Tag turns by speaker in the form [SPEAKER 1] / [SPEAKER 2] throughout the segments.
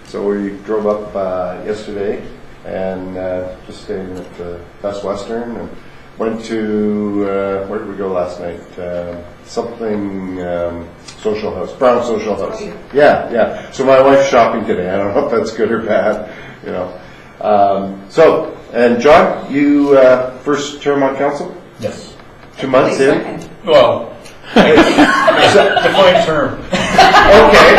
[SPEAKER 1] So we drove up yesterday and just stayed at the Best Western and went to, where did we go last night? Something social house, Brown Social House. Yeah. So my wife's shopping today. I don't know if that's good or bad, you know. So, and John, you first term on council?
[SPEAKER 2] Yes.
[SPEAKER 1] 2 months in?
[SPEAKER 2] Well, it's a defined term.
[SPEAKER 1] Okay.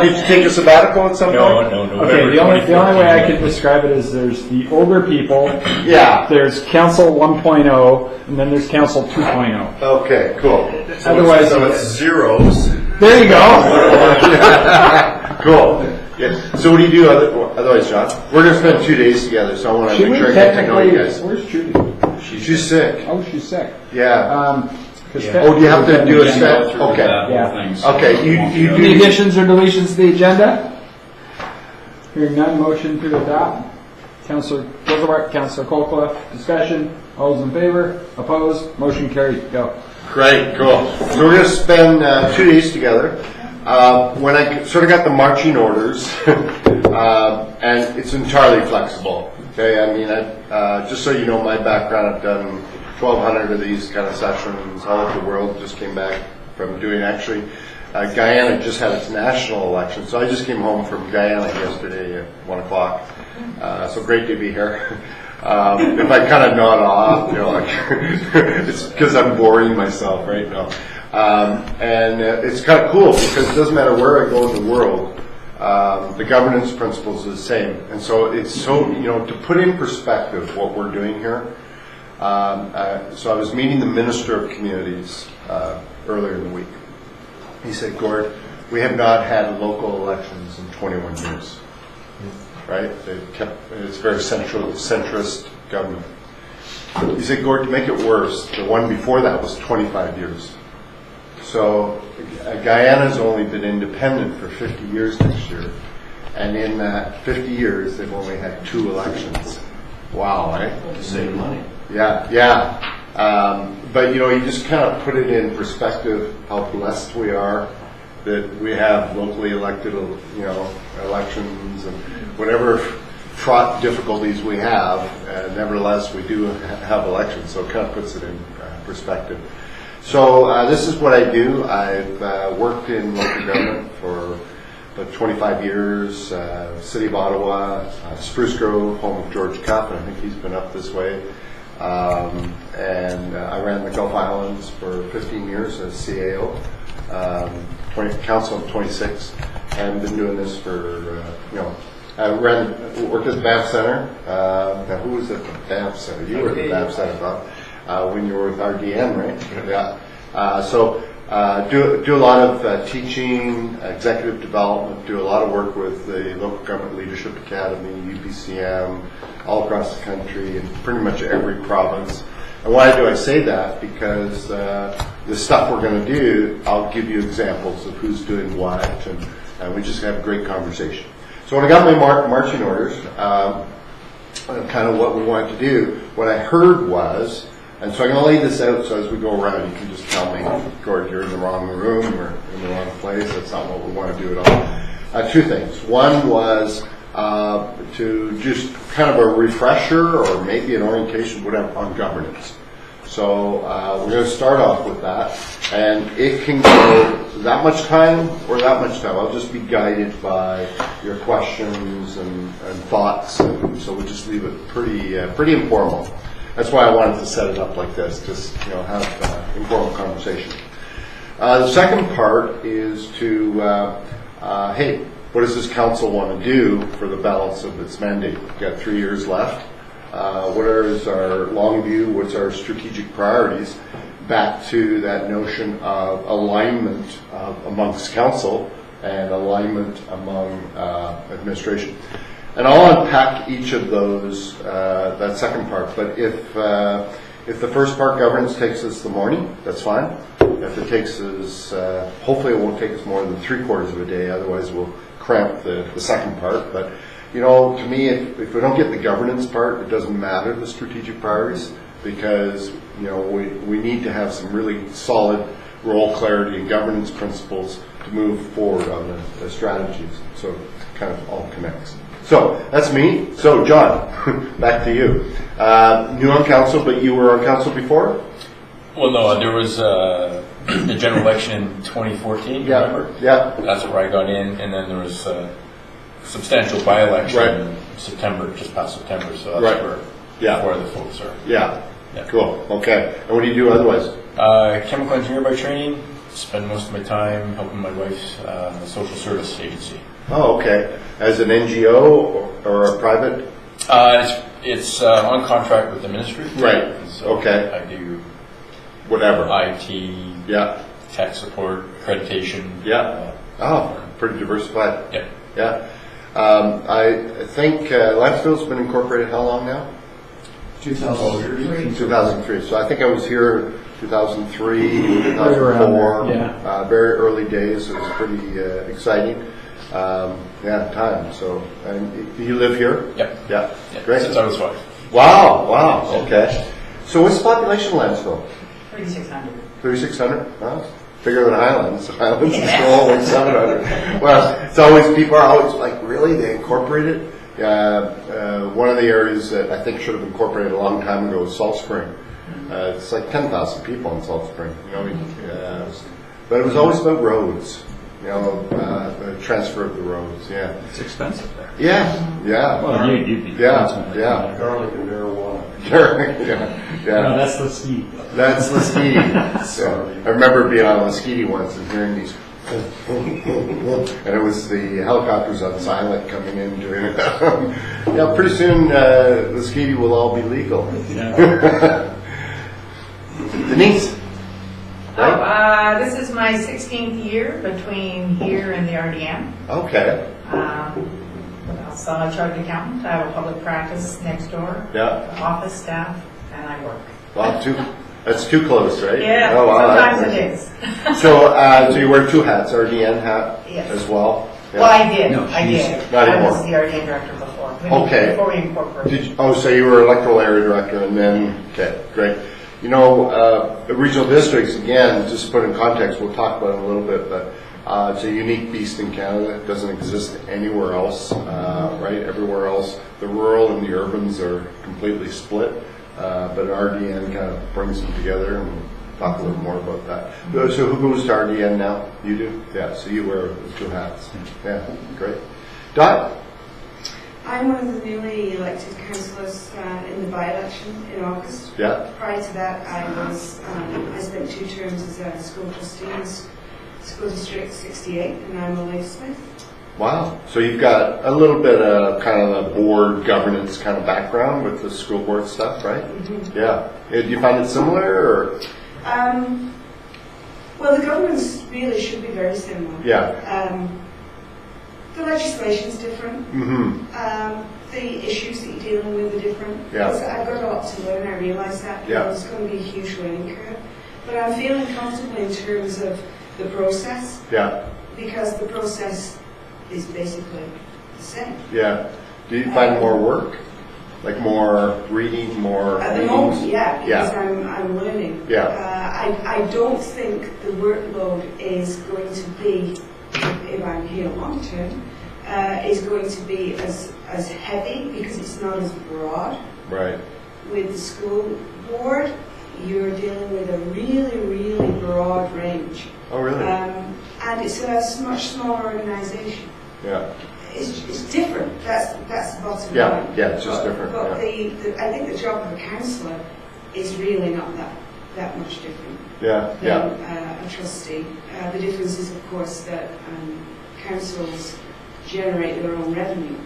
[SPEAKER 1] Did you take a sabbatical at some point?
[SPEAKER 2] No.
[SPEAKER 3] Okay, the only way I could describe it is there's the older people.
[SPEAKER 1] Yeah.
[SPEAKER 3] There's Council 1.0, and then there's Council 2.0.
[SPEAKER 1] Okay, cool.
[SPEAKER 3] Otherwise,
[SPEAKER 1] so it's zeros.
[SPEAKER 3] There you go.
[SPEAKER 1] Cool. Yeah. So what do you do otherwise, John? We're going to spend 2 days together, so I want to make sure I get to know you guys.
[SPEAKER 3] Where's Judy?
[SPEAKER 1] She's sick.
[SPEAKER 3] Oh, she's sick.
[SPEAKER 1] Yeah.
[SPEAKER 3] Yeah.
[SPEAKER 1] Oh, do you have to do a set? Okay.
[SPEAKER 3] Yeah.
[SPEAKER 1] Okay. You do
[SPEAKER 3] Any additions or deletions to the agenda? Hearing none, motion to adopt. Councillor Roosevelt, Councillor Colcliffe, discussion. All those in favor? Opposed? Motion carried. Go.
[SPEAKER 1] Great, cool. So we're going to spend 2 days together. When I sort of got the marching orders, and it's entirely flexible. Okay, I mean, just so you know my background, I've done 1,200 of these kind of sessions all over the world. Just came back from doing actually. Guyana just had its national election, so I just came home from Guyana yesterday at 1 o'clock. So great to be here. If I kind of nod off, you know, like it's because I'm boring myself right now. And it's kind of cool because it doesn't matter where I go in the world, the governance principles are the same. And so it's so, you know, to put in perspective what we're doing here. So I was meeting the Minister of Communities earlier in the week. He said, Gord, we have not had local elections in 21 years. Right? It's very centrist government. He said, Gord, to make it worse, the one before that was 25 years. So Guyana's only been independent for 50 years next year. And in that 50 years, they've only had 2 elections. Wow, right?
[SPEAKER 2] To save money.
[SPEAKER 1] Yeah. But, you know, you just kind of put it in perspective how blessed we are that we have locally elected, you know, elections and whatever fraught difficulties we have, nevertheless we do have elections, so it kind of puts it in perspective. So this is what I do. I've worked in local government for about 25 years, City of Ottawa, Spruce Grove, home of George Cupp, and I think he's been up this way. And I ran the Gulf Islands for 15 years as CAO. Council of 26, and been doing this for, you know, I worked at the Banff Center. Now, who was at the Banff Center? You were at the Banff Center, Bob, when you were with RDN, right? Yeah. So do a lot of teaching, executive development, do a lot of work with the Local Government Leadership Academy, UPCM, all across the country, and pretty much every province. And why do I say that? Because the stuff we're going to do, I'll give you examples of who's doing what, and we just have a great conversation. So when I got my marching orders, kind of what we wanted to do, what I heard was, and so I'm going to lay this out so as we go around you can just tell me, Gord, you're in the wrong room or in the wrong place. That's not what we want to do at all. 2 things. One was to just kind of a refresher or maybe an orientation, whatever, on governance. So we're going to start off with that, and it can go that much time or that much time. I'll just be guided by your questions and thoughts, and so we'll just leave it pretty informal. That's why I wanted to set it up like this, just, you know, have informal conversation. The second part is to, hey, what does this council want to do for the balance of its mandate? We've got 3 years left. What is our long view? What's our strategic priorities? Back to that notion of alignment amongst council and alignment among administration. And I'll unpack each of those, that second part. But if the first part, governance, takes us the morning, that's fine. If it takes us, hopefully it won't take us more than 3/4 of a day, otherwise we'll cramp the second part. But, you know, to me, if we don't get the governance part, it doesn't matter the strategic priorities, because, you know, we need to have some really solid role clarity and governance principles to move forward on the strategies. So kind of all connects. So that's me. So John, back to you. New on council, but you were on council before?
[SPEAKER 2] Well, no, there was the general election in 2014, remember?
[SPEAKER 1] Yeah.
[SPEAKER 2] That's where I got in, and then there was a substantial by-election in September, just past September, so that's where the folks are.
[SPEAKER 1] Yeah. Cool. Okay. And what do you do otherwise?
[SPEAKER 2] Chemical engineer by training. Spend most of my time helping my wife's social service agency.
[SPEAKER 1] Oh, okay. As an NGO or a private?
[SPEAKER 2] It's on contract with the ministry.
[SPEAKER 1] Right.
[SPEAKER 2] So
[SPEAKER 1] okay.
[SPEAKER 2] I do
[SPEAKER 1] whatever.
[SPEAKER 2] IT, tech support, accreditation.
[SPEAKER 1] Pretty diversified.
[SPEAKER 2] Yeah.
[SPEAKER 1] Yeah. I think Lantzville's been incorporated how long now?
[SPEAKER 3] 2003.
[SPEAKER 1] 2003. So I think I was here 2003, 2004. Very early days. It was pretty exciting. Time. So, and you live here?
[SPEAKER 2] Yep.
[SPEAKER 1] Yeah. Great.
[SPEAKER 2] Since I was 5.
[SPEAKER 1] Wow. Okay. So what's the population of Lantzville?
[SPEAKER 4] 3,600.
[SPEAKER 1] 3,600? Oh, bigger than Highlands. Highlands is still only 700. Well, it's always, people are always like, really? They incorporated? One of the areas that I think should have incorporated a long time ago was Salt Spring. It's like 10,000 people in Salt Spring. But it was always about roads. The transfer of the roads. Yeah.
[SPEAKER 3] It's expensive there.
[SPEAKER 1] Yeah.
[SPEAKER 3] Well, you'd be
[SPEAKER 1] Garlic and marijuana.
[SPEAKER 3] No, that's the ski.
[SPEAKER 1] That's Laskidi. I remember being on Laskidi once and hearing these, and it was the helicopters on silent coming in doing it. Pretty soon Laskidi will all be legal.
[SPEAKER 3] Yeah.
[SPEAKER 1] Denise. Right?
[SPEAKER 4] This is my 16th year between here and the RDM.
[SPEAKER 1] Okay.
[SPEAKER 4] So I'm a chartered accountant. I have a public practice next door. Office staff, and I work.
[SPEAKER 1] Wow, that's too close, right?
[SPEAKER 4] Yeah,
[SPEAKER 1] oh, wow,
[SPEAKER 4] sometimes it is.
[SPEAKER 1] So you wear two hats, RDN hat as well? Yeah.
[SPEAKER 4] Well, I did.
[SPEAKER 1] No,
[SPEAKER 4] I did.
[SPEAKER 1] Not
[SPEAKER 4] I
[SPEAKER 1] anymore.
[SPEAKER 4] was the RDN director before.
[SPEAKER 1] Okay.
[SPEAKER 4] Before we incorporated.
[SPEAKER 1] So you were electoral area director and then, okay, great. The regional districts, again, just to put in context, we'll talk about it a little bit, but it's a unique beast in Canada. It doesn't exist anywhere else, right? Everywhere else, the rural and the urbans are completely split, but RDN kind of brings them together, and we'll talk a little more about that. So who goes to RDN now? You do? Yeah, so you wear the two hats. Yeah, great. Dot?
[SPEAKER 5] I'm one of the newly elected councillors in the by-election in August.
[SPEAKER 1] Yeah.
[SPEAKER 5] Prior to that, I spent 2 terms as a school trustee in School District 68 in Lantzville, Smith.
[SPEAKER 1] Wow. So you've got a little bit of kind of a board governance kind of background with the school board stuff, right? Mm-hmm. Yeah. Do you find it similar, or?
[SPEAKER 5] Well, the governance really should be very similar.
[SPEAKER 1] Yeah.
[SPEAKER 5] The legislation's different.
[SPEAKER 1] Mm-hmm.
[SPEAKER 5] The issues that you're dealing with are different.
[SPEAKER 1] Yeah.
[SPEAKER 5] I've got a lot to learn, I realise that.
[SPEAKER 1] Yeah.
[SPEAKER 5] It's going to be a huge learning curve. But I'm feeling comfortable in terms of the process.
[SPEAKER 1] Yeah.
[SPEAKER 5] Because the process is basically the same.
[SPEAKER 1] Yeah. Do you find more work? Like more reading, more
[SPEAKER 5] At the
[SPEAKER 1] meetings?
[SPEAKER 5] moment, because I'm learning.
[SPEAKER 1] Yeah.
[SPEAKER 5] I don't think the workload is going to be, if I'm here long term, is going to be as heavy because it's not as broad.
[SPEAKER 1] Right.
[SPEAKER 5] With the school board, you're dealing with a really, really broad range.
[SPEAKER 1] Oh, really?
[SPEAKER 5] And it's a much smaller organisation.
[SPEAKER 1] Yeah.
[SPEAKER 5] It's different. That's the bottom line.
[SPEAKER 1] Yeah, it's just different.
[SPEAKER 5] But I think the job of a councillor is really not that much different than a trustee. The difference is, of course, that councils generate their own revenue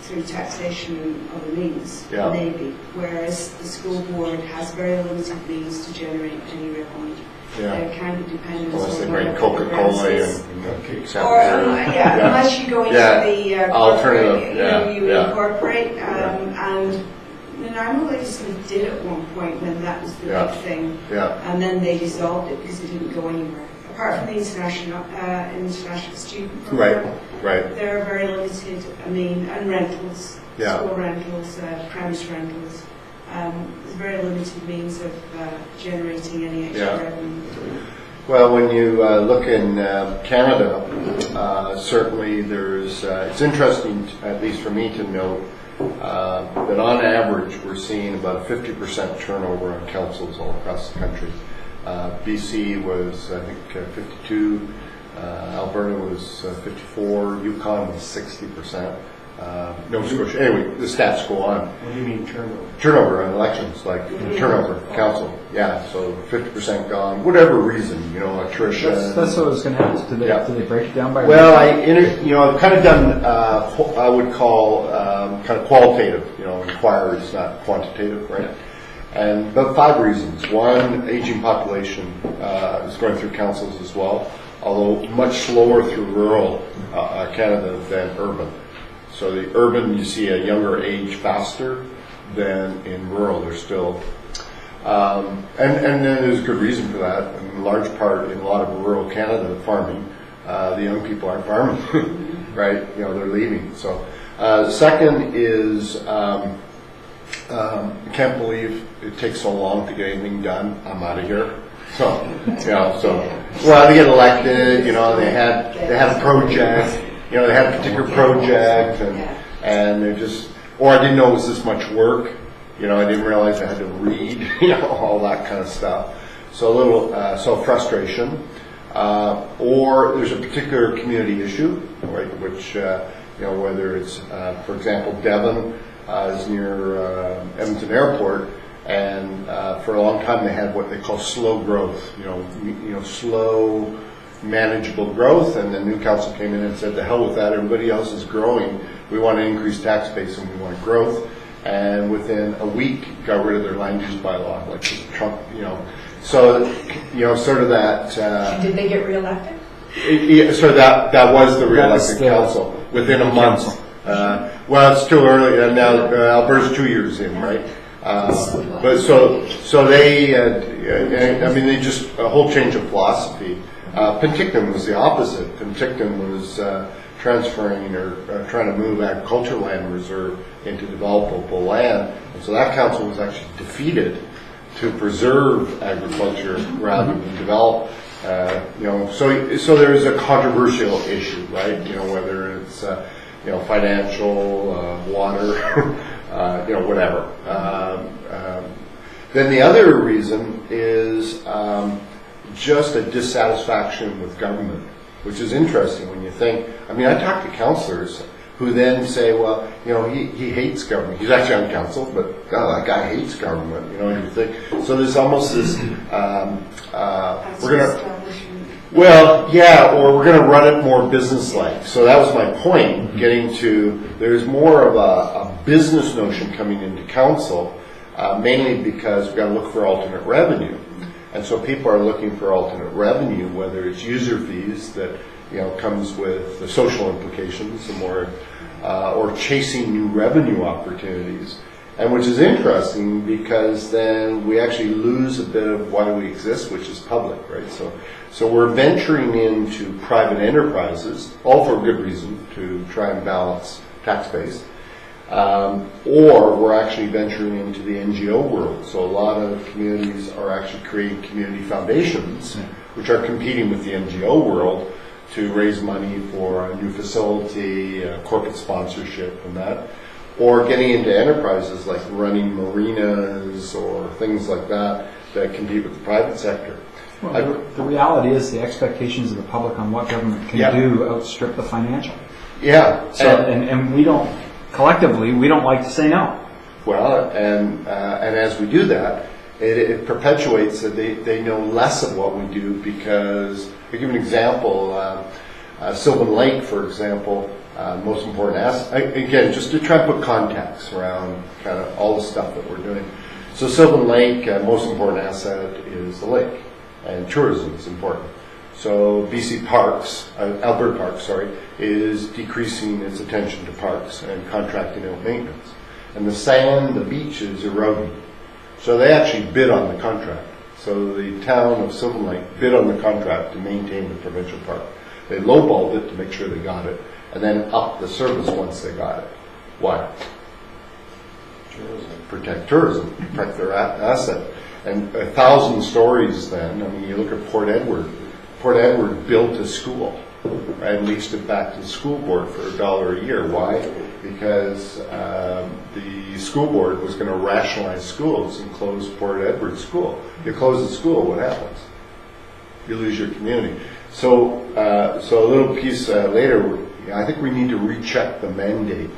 [SPEAKER 5] through taxation and other means, maybe, whereas the school board has very limited means to generate any revenue. They're kind of dependent
[SPEAKER 1] Unless they
[SPEAKER 5] on
[SPEAKER 1] bring Coca-Cola and cakes out there.
[SPEAKER 5] Unless you go into the
[SPEAKER 1] alternative,
[SPEAKER 5] you incorporate, and Nanaimo Legislature did at one point when that was the big thing, and then they dissolved it because it didn't go anywhere. Apart from the international student program, they're very limited. And rentals, school rentals, premise rentals. There's very limited means of generating any extra revenue.
[SPEAKER 1] Well, when you look in Canada, certainly there's, it's interesting, at least for me, to note that on average we're seeing about a 50% turnover on councils all across the country. BC was, I think, 52, Alberta was 54, Yukon was 60%. Nova Scotia. Anyway, the stats go on.
[SPEAKER 6] What do you mean turnover?
[SPEAKER 1] Turnover on elections, like turnover, council. Yeah, so 50% gone, whatever reason, attrition.
[SPEAKER 3] That's what I was going to ask. Do they break it down by?
[SPEAKER 1] Well, I've kind of done, I would call kind of qualitative, inquiries, not quantitative, right? And about 5 reasons. One, aging population is going through councils as well, although much slower through rural Canada than urban. So the urban, you see a younger age faster than in rural. There's still, and then there's good reason for that. In large part, in a lot of rural Canada, farming, the young people aren't farming, right? They're leaving. So, second is, I can't believe it takes so long to get anything done. I'm out of here. So, well, they get elected. They had a project. They had a particular project, and they're just, or I didn't know it was this much work. I didn't realize I had to read, all that kind of stuff. So a little, frustration. Or there's a particular community issue, right, which, whether it's, for example, Devon is near Edmonton Airport, and for a long time they had what they call slow growth, slow, manageable growth, and the new council came in and said, to hell with that, everybody else is growing. We want to increase tax base and we want growth. And within a week, got rid of their land use bylaw, like Trump, So, sort of that.
[SPEAKER 4] Did they get reelected?
[SPEAKER 1] So that was the re-elected council within a month. Well, it's still early, and now Alberta's 2 years in, right? But so they, they just a whole change of philosophy. Penticton was the opposite. Penticton was transferring or trying to move agricultural land reserve into developable land, and so that council was actually defeated to preserve agriculture rather than develop. So there's a controversial issue, right? Whether it's financial, water, whatever. Then the other reason is just a dissatisfaction with government, which is interesting when you think. I talk to councillors who then say, well, he hates government. He's actually on council, but God, that guy hates government. And you think so. There's almost this. We're gonna. Well, yeah, or we're going to run it more business-like. So that was my point, getting to, there's more of a business notion coming into council, mainly because we've got to look for alternate revenue. And so people are looking for alternate revenue, whether it's user fees that, comes with the social implications, or chasing new revenue opportunities. And which is interesting because then we actually lose a bit of why we exist, which is public, right? So we're venturing into private enterprises, all for a good reason, to try and balance tax base. Or we're actually venturing into the NGO world. So a lot of communities are actually creating community foundations, which are competing with the NGO world to raise money for a new facility, corporate sponsorship and that. Or getting into enterprises like running marinas or things like that compete with the private sector.
[SPEAKER 3] Well, the reality is the expectations of the public on what government can do outstrip the financial.
[SPEAKER 1] Yeah.
[SPEAKER 3] So, and we don't, collectively, we don't like to say no.
[SPEAKER 1] Well, and as we do that, it perpetuates that they know less of what we do because, I'll give an example, Sylvan Lake, for example, most important asset, again, just to try and put context around kind of all the stuff that we're doing. So Sylvan Lake, most important asset is the lake, and tourism is important. So BC Parks, Alberta Parks, is decreasing its attention to parks and contracting out maintenance. And the sand, the beach is eroding. So they actually bid on the contract. So the town of Sylvan Lake bid on the contract to maintain the provincial park. They lowballed it to make sure they got it, and then upped the service once they got it. Why? Tourism. Protect tourism, protect their asset. and 1,000 stories then. I mean, you look at Port Edward. Port Edward built a school, right, and leased it back to the school board for $1 a year. Why? Because the school board was going to rationalize schools and close Port Edward School. You close the school, what happens? You lose your community. So a little piece later, I think we need to recheck the mandate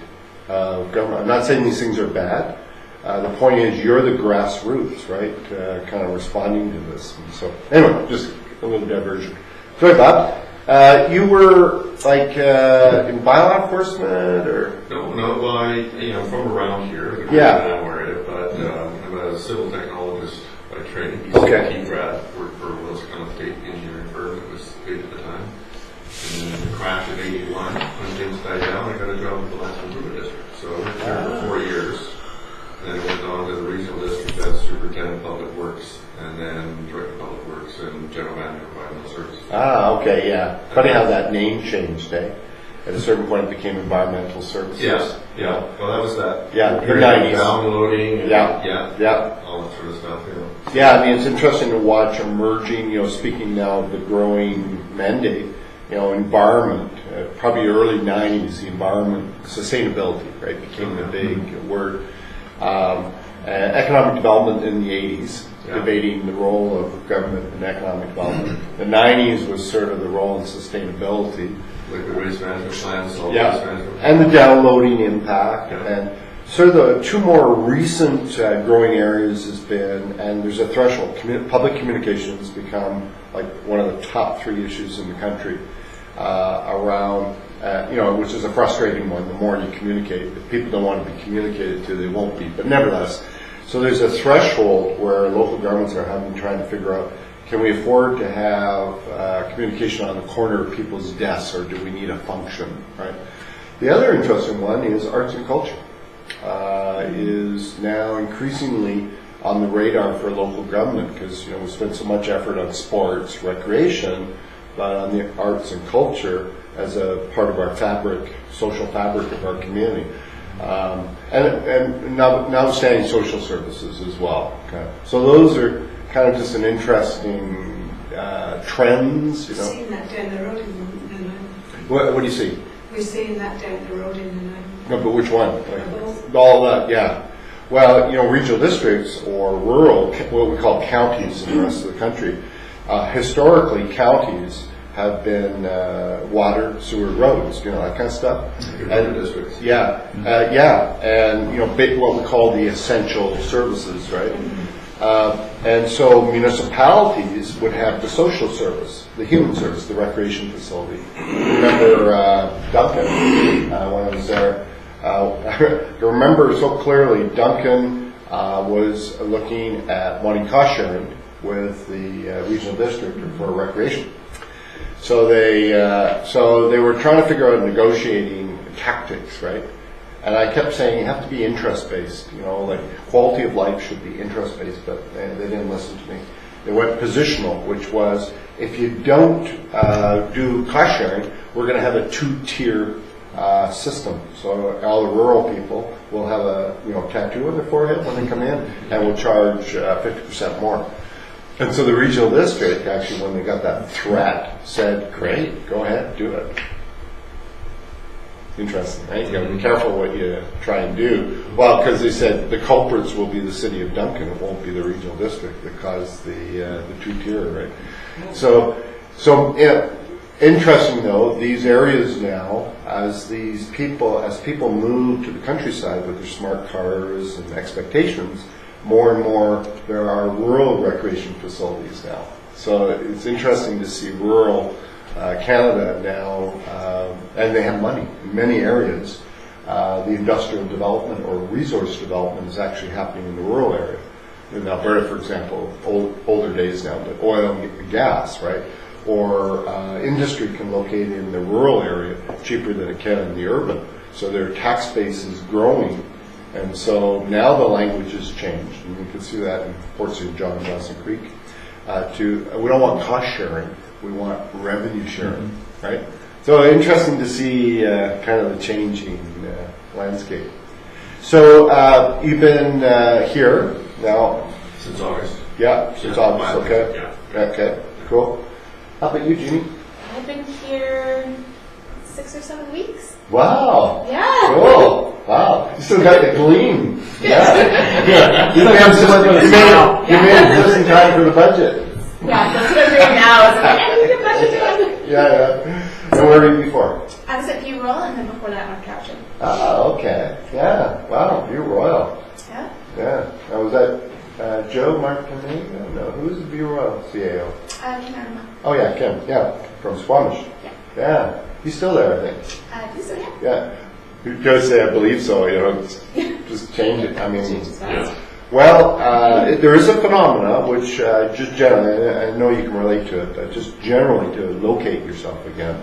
[SPEAKER 1] of government. I'm not saying these things are bad. The point is, you're the grassroots, right? Kind of responding to this. And so anyway, just a little diversion. Sorry, Bob. You were like in bylaw enforcement, or
[SPEAKER 6] no? Well, I'm from around here.
[SPEAKER 1] Yeah.
[SPEAKER 6] I'm area, but I'm a civil technologist by training.
[SPEAKER 1] Okay.
[SPEAKER 6] Grad, worked for Willis County State engineering firm that was big at the time. And then the crash of '81, when things died down, I got a job with the Lantzville Improvement District. So I worked there for 4 years. Then I went on to the regional district as superintendent of public works, and then director of public works and general manager of environmental services.
[SPEAKER 1] Okay, yeah. Funny how that name changed, eh? At a certain point, it became environmental services.
[SPEAKER 6] Yeah. Well, that was that.
[SPEAKER 1] Yeah,
[SPEAKER 6] period of
[SPEAKER 1] 90s.
[SPEAKER 6] downloading. And
[SPEAKER 1] Yeah.
[SPEAKER 6] all that sort of stuff.
[SPEAKER 1] Yeah, I mean, it's interesting to watch emerging. Speaking now of the growing mandate. Environment. Probably early '90s, the environment, sustainability, right, became the big word. Economic development in the 80s, debating the role of government in economic development. The 90s was sort of the role in sustainability.
[SPEAKER 6] Like the waste management plans, solid waste management.
[SPEAKER 1] And the downloading impact. And sort of the two more recent growing areas has been, and there's a threshold, public communication has become like one of the top 3 issues in the country around which is a frustrating one. The more you communicate, if people don't want to be communicated to, they won't be. But nevertheless, so there's a threshold where local governments are trying to figure out, can we afford to have communication on the corner of people's desks, or do we need a function, right? The other interesting one is arts and culture. Is now increasingly on the radar for local government, because we spend so much effort on sports, recreation, but on the arts and culture as a part of our fabric, social fabric of our community. And notwithstanding social services as well. Okay. So those are kind of just an interesting trends.
[SPEAKER 5] We're seeing that down the road in the night.
[SPEAKER 1] What do you see?
[SPEAKER 5] We're seeing that down the road in the night.
[SPEAKER 1] No, but which one? All that, yeah. Well, regional districts or rural, what we call counties in the rest of the country, historically counties have been water, sewer, roads, that kind of stuff. And
[SPEAKER 6] districts.
[SPEAKER 1] And what we call the essential services, right? And so municipalities would have the social service, the human service, the recreation facility. Remember Duncan, when I was there. I remember so clearly Duncan was looking at wanting cost sharing with the regional district for recreation. So they were trying to figure out negotiating tactics, right? And I kept saying you have to be interest-based, like quality of life should be interest-based, but they didn't listen to me. They went positional, which was, if you don't do cost sharing, we're going to have a 2-tier system. So all the rural people will have a tattoo on their forehead when they come in, and will charge 50% more. And so the regional district, actually, when they got that threat, said, great, go ahead, do it. Interesting, right? You got to be careful what you try and do. Well, because they said the culprits will be the city of Duncan. It won't be the regional district that caused the 2-tier, right? So interesting though, these areas now, as people move to the countryside with their smart cars and expectations, more and more there are rural recreation facilities now. So it's interesting to see rural Canada now, and they have money in many areas. The industrial development or resource development is actually happening in the rural area. In Alberta, for example, older days now, but oil and gas, right? Or industry can locate in the rural area cheaper than it can in the urban. So their tax base is growing. And so now the language has changed, and you can see that in Fort St. John, Dawson Creek. We don't want cost sharing, we want revenue sharing, right? So interesting to see kind of the changing landscape. So you've been here now
[SPEAKER 6] since August.
[SPEAKER 1] Yeah, since August, okay.
[SPEAKER 6] Yeah.
[SPEAKER 1] Okay, cool. How about you, Jeannie?
[SPEAKER 7] I've been here 6 or 7 weeks.
[SPEAKER 1] Wow.
[SPEAKER 7] Yeah.
[SPEAKER 1] Cool. Wow. You still got the gleam. Yeah. You may have just in time for the budget.
[SPEAKER 7] Yeah, that's what I'm doing now. Is like, I need to budget done.
[SPEAKER 1] Yeah. And where were you before?
[SPEAKER 7] I was at View Royal, and then before that, on Couchin.
[SPEAKER 1] Okay. Yeah. Wow. You're royal.
[SPEAKER 7] Yeah.
[SPEAKER 1] Yeah. Now, was that Joe Martinez? No. Who's the View Royal CAO?
[SPEAKER 7] Kim.
[SPEAKER 1] Oh, yeah, Kim. Yeah. From Squamish.
[SPEAKER 7] Yeah.
[SPEAKER 1] Yeah. He's still there, I think.
[SPEAKER 7] Do so, yeah.
[SPEAKER 1] Yeah. You gotta say, I believe so, just change it. I mean,
[SPEAKER 6] Yeah.
[SPEAKER 1] well, there is a phenomena which just generally, I know you can relate to it, but just generally to locate yourself again.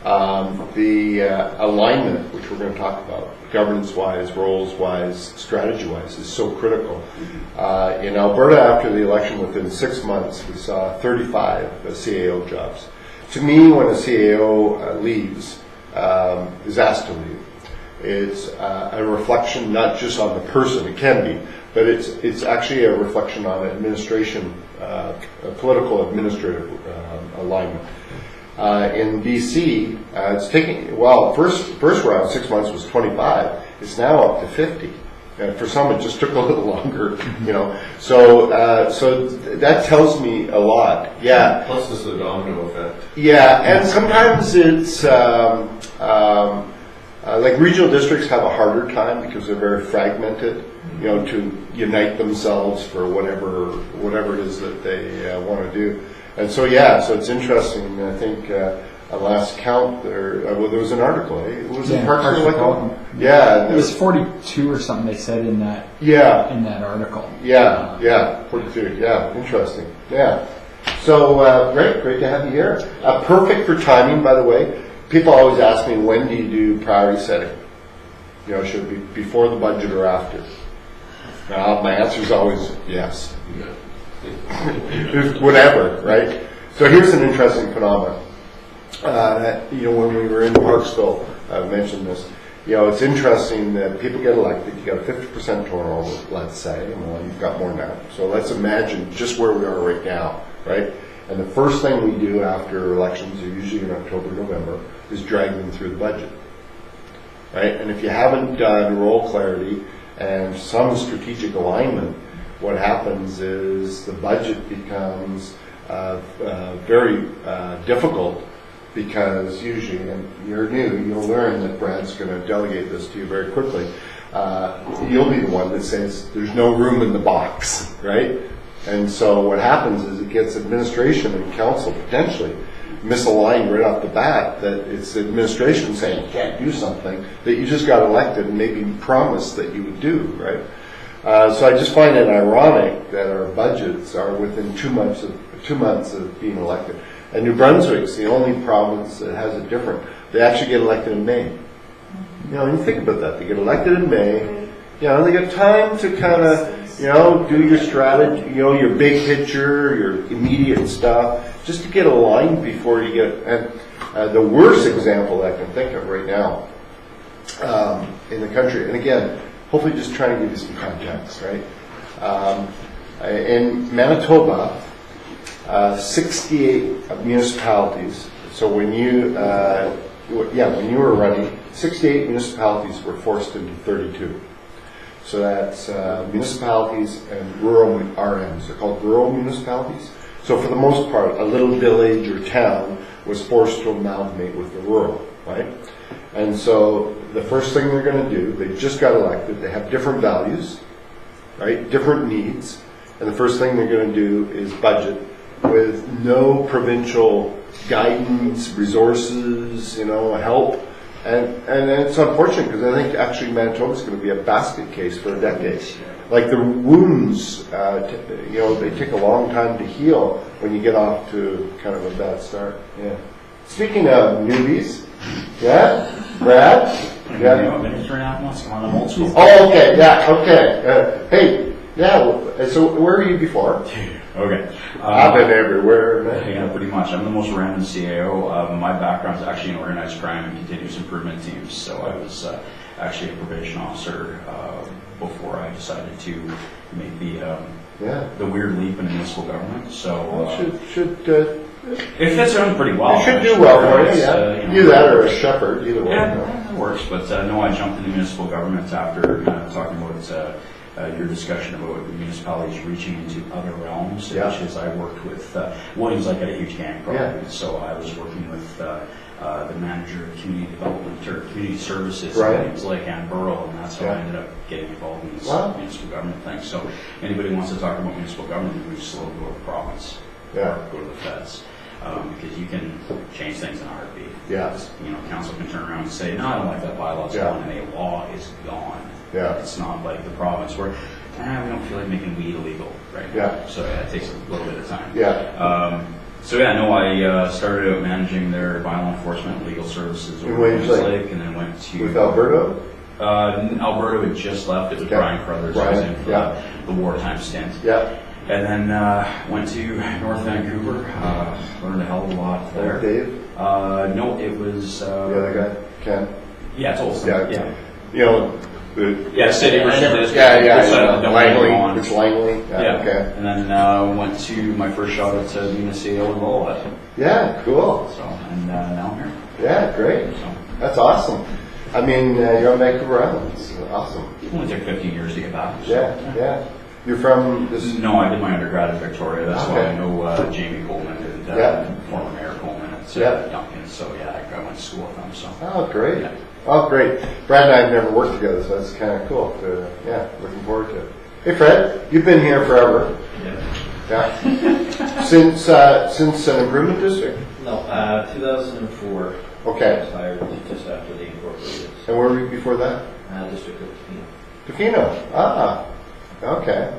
[SPEAKER 1] The alignment, which we're going to talk about, governance-wise, roles-wise, strategy-wise, is so critical. In Alberta, after the election, within 6 months, we saw 35 CAO jobs. To me, when a CAO leaves, is asked to leave, it's a reflection not just on the person, it can be, but it's actually a reflection on administration, political administrative alignment. In BC, it's taking, well, first round, 6 months was 25. It's now up to 50. And for some, it just took a little longer, So that tells me a lot. Yeah.
[SPEAKER 6] Plus, it's the domino effect.
[SPEAKER 1] Yeah, and sometimes it's like regional districts have a harder time because they're very fragmented. To unite themselves for whatever it is that they want to do. And so so it's interesting. I think last count there was an article. Was it Parks and Recreation? Yeah,
[SPEAKER 3] it was 42 or something. They said in that in that article.
[SPEAKER 1] Yeah, 42. Yeah, interesting. Yeah. So great to have you here. Perfect for timing, by the way. People always ask me, when do you do priority setting? Should it be before the budget or after? My answer is always yes. Whatever, right? So here's an interesting phenomenon. When we were in Parksville, I mentioned this. It's interesting that people get elected. You got a 50% turnover, let's say. Well, you've got more now. So let's imagine just where we are right now, right? And the first thing we do after elections, usually in October, November, is drag them through the budget, right? And if you haven't done role clarity and some strategic alignment, what happens is the budget becomes very difficult, because usually, and you're new, you'll learn that Brad's going to delegate this to you very quickly. You'll be the one that says there's no room in the box, right? And so what happens is it gets administration and council potentially misaligned right off the bat, that it's the administration saying you can't do something that you just got elected and maybe promised that you would do, right? So I just find it ironic that our budgets are within 2 months of being elected. And New Brunswick's the only province that has it different. They actually get elected in May. You think about that. They get elected in May. They get time to kind of, do your strategy, your big picture, your immediate stuff, just to get aligned before you get. And the worst example I can think of right now in the country, and again, hopefully just trying to give you some context, right? In Manitoba, 68 municipalities. So when you were running, 68 municipalities were forced into 32. So that's municipalities and rural RMs. They're called rural municipalities. So for the most part, a little village or town was forced to amalgamate with the rural, right? And so the first thing they're going to do, they just got elected, they have different values, right? Different needs. And the first thing they're going to do is budget with no provincial guidance, resources, help. And it's unfortunate, because I think actually Manitoba's going to be a basket case for a decade. Like the wounds, they take a long time to heal when you get off to kind of a bad start. Yeah. Speaking of newbies, Brad?
[SPEAKER 8] I've been here 3.5 months. Come on, I'm old school.
[SPEAKER 1] Oh, okay, okay. Hey, so where were you before?
[SPEAKER 8] Okay.
[SPEAKER 1] I've been everywhere.
[SPEAKER 8] Yeah, pretty much. I'm the most random CAO. My background is actually in organized crime and continuous improvement teams. So I was actually a probation officer before I decided to make the the weird leap in municipal government. So
[SPEAKER 1] It
[SPEAKER 8] it fits in pretty well.
[SPEAKER 1] You should do well for you,
[SPEAKER 8] It's,
[SPEAKER 1] yeah. You that or a shepherd, either way.
[SPEAKER 8] Yeah, that works. But no, I jumped into municipal government after talking about your discussion about municipalities reaching into other realms,
[SPEAKER 1] Yeah.
[SPEAKER 8] which is I worked with Williams. I got a huge gang property,
[SPEAKER 1] Yeah.
[SPEAKER 8] so I was working with the manager of community development or community services
[SPEAKER 1] Right.
[SPEAKER 8] in Williams Lake and Borough, and that's how I
[SPEAKER 1] Yeah.
[SPEAKER 8] ended up getting involved in this
[SPEAKER 1] Wow.
[SPEAKER 8] municipal government thing. So anybody wants to talk about municipal government, we just slow go to the province
[SPEAKER 1] Yeah.
[SPEAKER 8] or go to the feds. Because you can change things in a heartbeat.
[SPEAKER 1] Yeah.
[SPEAKER 8] You know, council can turn around and say, no, I don't like that bylaw, it's
[SPEAKER 1] Yeah.
[SPEAKER 8] gone, and a law is gone.
[SPEAKER 1] Yeah.
[SPEAKER 8] It's not like the province where, we don't feel like making weed illegal right now.
[SPEAKER 1] Yeah.
[SPEAKER 8] So it takes a little bit of time.
[SPEAKER 1] Yeah.
[SPEAKER 8] I started out managing their bylaw enforcement and legal services over
[SPEAKER 1] Williams
[SPEAKER 8] Williams
[SPEAKER 1] Lake.
[SPEAKER 8] Lake, and then went to...
[SPEAKER 1] With Alberto?
[SPEAKER 8] Alberta had just left, it was
[SPEAKER 1] Yeah.
[SPEAKER 8] Brian Crothers, who was in for
[SPEAKER 1] yeah.
[SPEAKER 8] the wartime stint.
[SPEAKER 1] Yeah.
[SPEAKER 8] And then went to North Vancouver, learned a hell of a lot there.
[SPEAKER 1] Dave?
[SPEAKER 8] No, it was...
[SPEAKER 1] The other guy? Ken?
[SPEAKER 8] Yeah, it's Olson.
[SPEAKER 1] Yeah.
[SPEAKER 8] Yeah.
[SPEAKER 1] You know,
[SPEAKER 8] Yeah, city versus district.
[SPEAKER 1] Langley. It's Langley.
[SPEAKER 8] Yeah.
[SPEAKER 1] Okay.
[SPEAKER 8] And then went to my first shot at being a CEO in Lowell.
[SPEAKER 1] Yeah, cool.
[SPEAKER 8] So, and now I'm here.
[SPEAKER 1] Yeah, great.
[SPEAKER 8] So,
[SPEAKER 1] That's awesome. I mean, you're on Vancouver Island. It's awesome.
[SPEAKER 8] it only took 15 years to get back. So.
[SPEAKER 1] Yeah. You're from this?
[SPEAKER 8] No, I did my undergrad in Victoria. That's why
[SPEAKER 1] Okay.
[SPEAKER 8] I know Jamie Coleman and former Mayor Coleman at Duncan. So yeah, I went to school with them. So.
[SPEAKER 1] Oh, great.
[SPEAKER 8] Yeah.
[SPEAKER 1] Oh, great. Brad and I have never worked together, so that's kind of cool. Looking forward to it. Hey, Fred, you've been here forever.
[SPEAKER 9] Yeah.
[SPEAKER 1] Yeah. Since an improvement district?
[SPEAKER 9] No, 2004.
[SPEAKER 1] Okay.
[SPEAKER 9] I was hired just after they incorporated.
[SPEAKER 1] And where were you before that?
[SPEAKER 9] District of Tofino.
[SPEAKER 1] Tofino. Ah. Okay.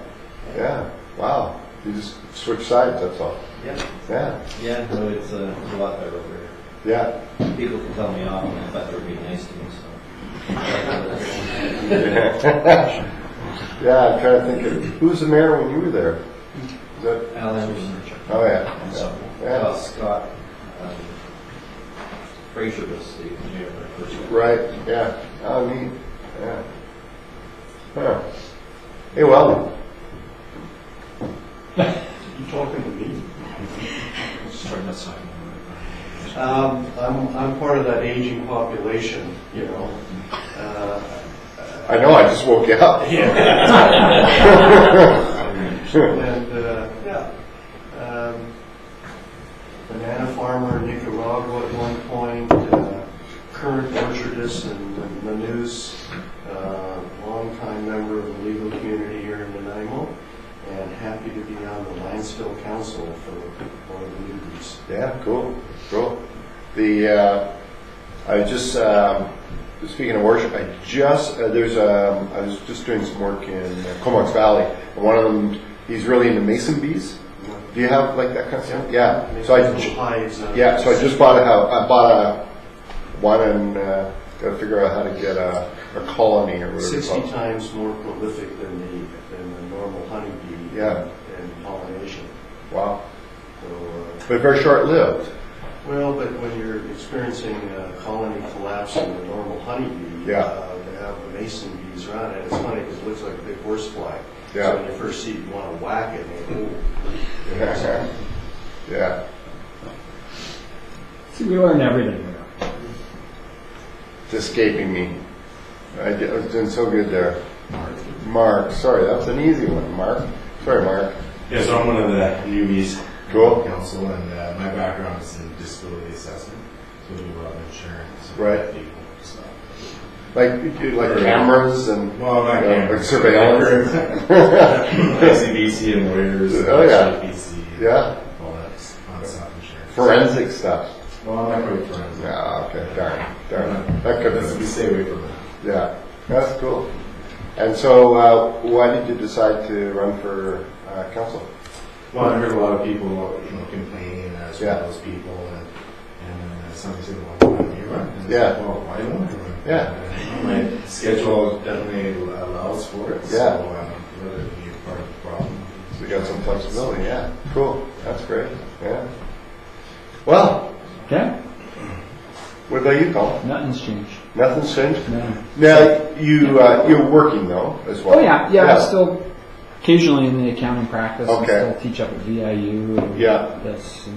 [SPEAKER 1] Yeah. Wow. You just switch sides, that's all.
[SPEAKER 9] Yeah.
[SPEAKER 1] Yeah.
[SPEAKER 9] Yeah, no, it's a lot better over here.
[SPEAKER 1] Yeah.
[SPEAKER 9] People can tell me off, and I thought they were being nice to me,
[SPEAKER 1] Yeah, I'm trying to think of who was the mayor when you were there? Is that?
[SPEAKER 9] Al Anderson.
[SPEAKER 1] Oh yeah.
[SPEAKER 9] Yeah. Scott Fraser was the mayor when I first got
[SPEAKER 1] Right. Yeah. Oh, neat. Yeah. Huh. Hey, well.
[SPEAKER 10] You talking to me?
[SPEAKER 8] Start that side.
[SPEAKER 10] I'm part of that aging population, you know.
[SPEAKER 1] I know. I just woke you up.
[SPEAKER 10] And banana farmer in Nicaragua at one point, current orchardist in Manus, longtime member of the legal community here in Nanaimo, and happy to be on the Lantzville Council for one of the leaders.
[SPEAKER 1] Yeah. Cool. I just speaking of worship, I was just doing some work in Comox Valley, and one of them, he's really into mason bees. Do you have like that kind of stuff? Yeah. So I just bought a house. I bought one and got to figure out how to get a colony or whatever.
[SPEAKER 10] 60 times more prolific than the normal honeybee.
[SPEAKER 1] Yeah.
[SPEAKER 10] In pollination.
[SPEAKER 1] Wow.
[SPEAKER 10] So,
[SPEAKER 1] But very short-lived.
[SPEAKER 10] well, but when you're experiencing a colony collapse in the normal honeybee, they have the mason bees around it. It's funny because it looks like a big horsefly.
[SPEAKER 1] Yeah.
[SPEAKER 10] So when you first see it, you want to whack it. And
[SPEAKER 1] Yeah.
[SPEAKER 3] See, we learn everything.
[SPEAKER 1] It's escaping me. I was doing so good there. Mark. Sorry, that was an easy one. Mark. Sorry, Mark.
[SPEAKER 11] Yeah, so I'm one of the newbies
[SPEAKER 1] Cool.
[SPEAKER 11] council, and my background is in disability assessment, so we do a lot of insurance. And
[SPEAKER 1] Right.
[SPEAKER 11] people, stuff.
[SPEAKER 1] Like cameras and
[SPEAKER 11] Well, not cameras.
[SPEAKER 1] like surveillance.
[SPEAKER 11] ICBC and lawyers. And
[SPEAKER 1] Oh, yeah.
[SPEAKER 11] ICBC,
[SPEAKER 1] Yeah.
[SPEAKER 11] all that fun stuff, insurance.
[SPEAKER 1] Forensic stuff.
[SPEAKER 11] Well, I'm not quite forensic.
[SPEAKER 1] Yeah. Okay. Darn. That could
[SPEAKER 11] We
[SPEAKER 1] be.
[SPEAKER 11] stay away from that.
[SPEAKER 1] Yeah. That's cool. And so, why did you decide to run for council?
[SPEAKER 11] Well, I heard a lot of people, complaining as
[SPEAKER 1] Yeah.
[SPEAKER 11] well as people, and somebody said, "Well, why don't you run?" And I
[SPEAKER 1] Yeah.
[SPEAKER 11] said, well, why don't I run?
[SPEAKER 1] Yeah.
[SPEAKER 11] And, my schedule definitely allows for it.
[SPEAKER 1] Yeah.
[SPEAKER 11] So whether it be a part of the problem.
[SPEAKER 1] So you got some flexibility. Yeah. Cool. That's great. Yeah. Well,
[SPEAKER 3] Okay?
[SPEAKER 1] what about you, Colin?
[SPEAKER 3] Nothing's changed.
[SPEAKER 1] Nothing's changed.
[SPEAKER 3] No.
[SPEAKER 1] Now you're working though as well.
[SPEAKER 3] Oh yeah, I'm still occasionally in the accounting practice.
[SPEAKER 1] Okay.
[SPEAKER 3] And still teach up at VIU. And this.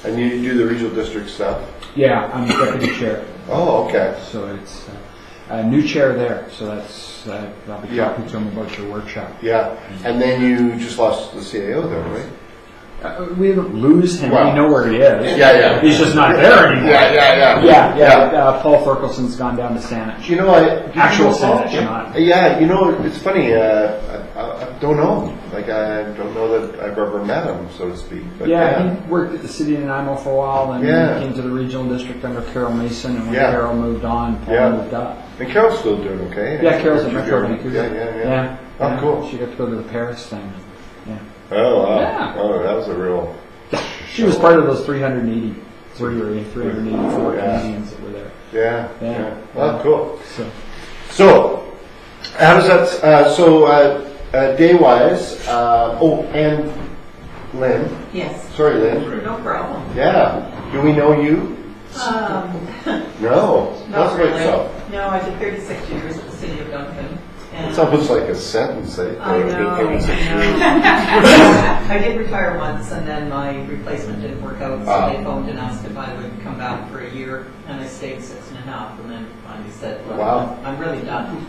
[SPEAKER 1] And you do the regional district stuff?
[SPEAKER 3] Yeah, I'm deputy chair.
[SPEAKER 1] Oh, okay.
[SPEAKER 3] So it's a new chair there. So that's, I'll be talking to him about your workshop.
[SPEAKER 1] Yeah. And then you just lost the CAO there, right?
[SPEAKER 3] We didn't lose him.
[SPEAKER 1] Well,
[SPEAKER 3] we know where he is.
[SPEAKER 1] Yeah.
[SPEAKER 3] He's just not there anymore.
[SPEAKER 1] Yeah.
[SPEAKER 3] Paul Ferkelson's gone down to Saanich.
[SPEAKER 1] You know,
[SPEAKER 3] Actual Saanich, not.
[SPEAKER 1] Yeah, you know, it's funny. I don't know. Like, I don't know that I've ever met him, so to speak. But
[SPEAKER 3] he worked at the city of Nanaimo for a while, and then came to the regional district under Carol Mason, and when Carol moved on, Paul moved up.
[SPEAKER 1] And Carol's still doing okay.
[SPEAKER 3] Yeah, Carol's at Metro Vancouver.
[SPEAKER 1] Yeah. Oh, cool.
[SPEAKER 3] She got to go to the Paris thing. Yeah.
[SPEAKER 1] Oh, wow.
[SPEAKER 3] Yeah.
[SPEAKER 1] Oh, that was a real...
[SPEAKER 3] She was part of those 383 or 384 Canadians that were there.
[SPEAKER 1] Yeah. Oh, cool. So, how does that... day-wise... and Lynn.
[SPEAKER 4] Yes.
[SPEAKER 1] Sorry, Lynn.
[SPEAKER 4] No problem.
[SPEAKER 1] Yeah. Do we know you? No.
[SPEAKER 4] Not
[SPEAKER 1] really.
[SPEAKER 4] No, I did 36 years at the city of Duncan.
[SPEAKER 1] It's almost like a sentence.
[SPEAKER 4] I know. I did retire once, and then my replacement didn't work out, so they phoned and asked if I would come back for a year, and I stayed 6.5, and then finally said, well, I'm really done.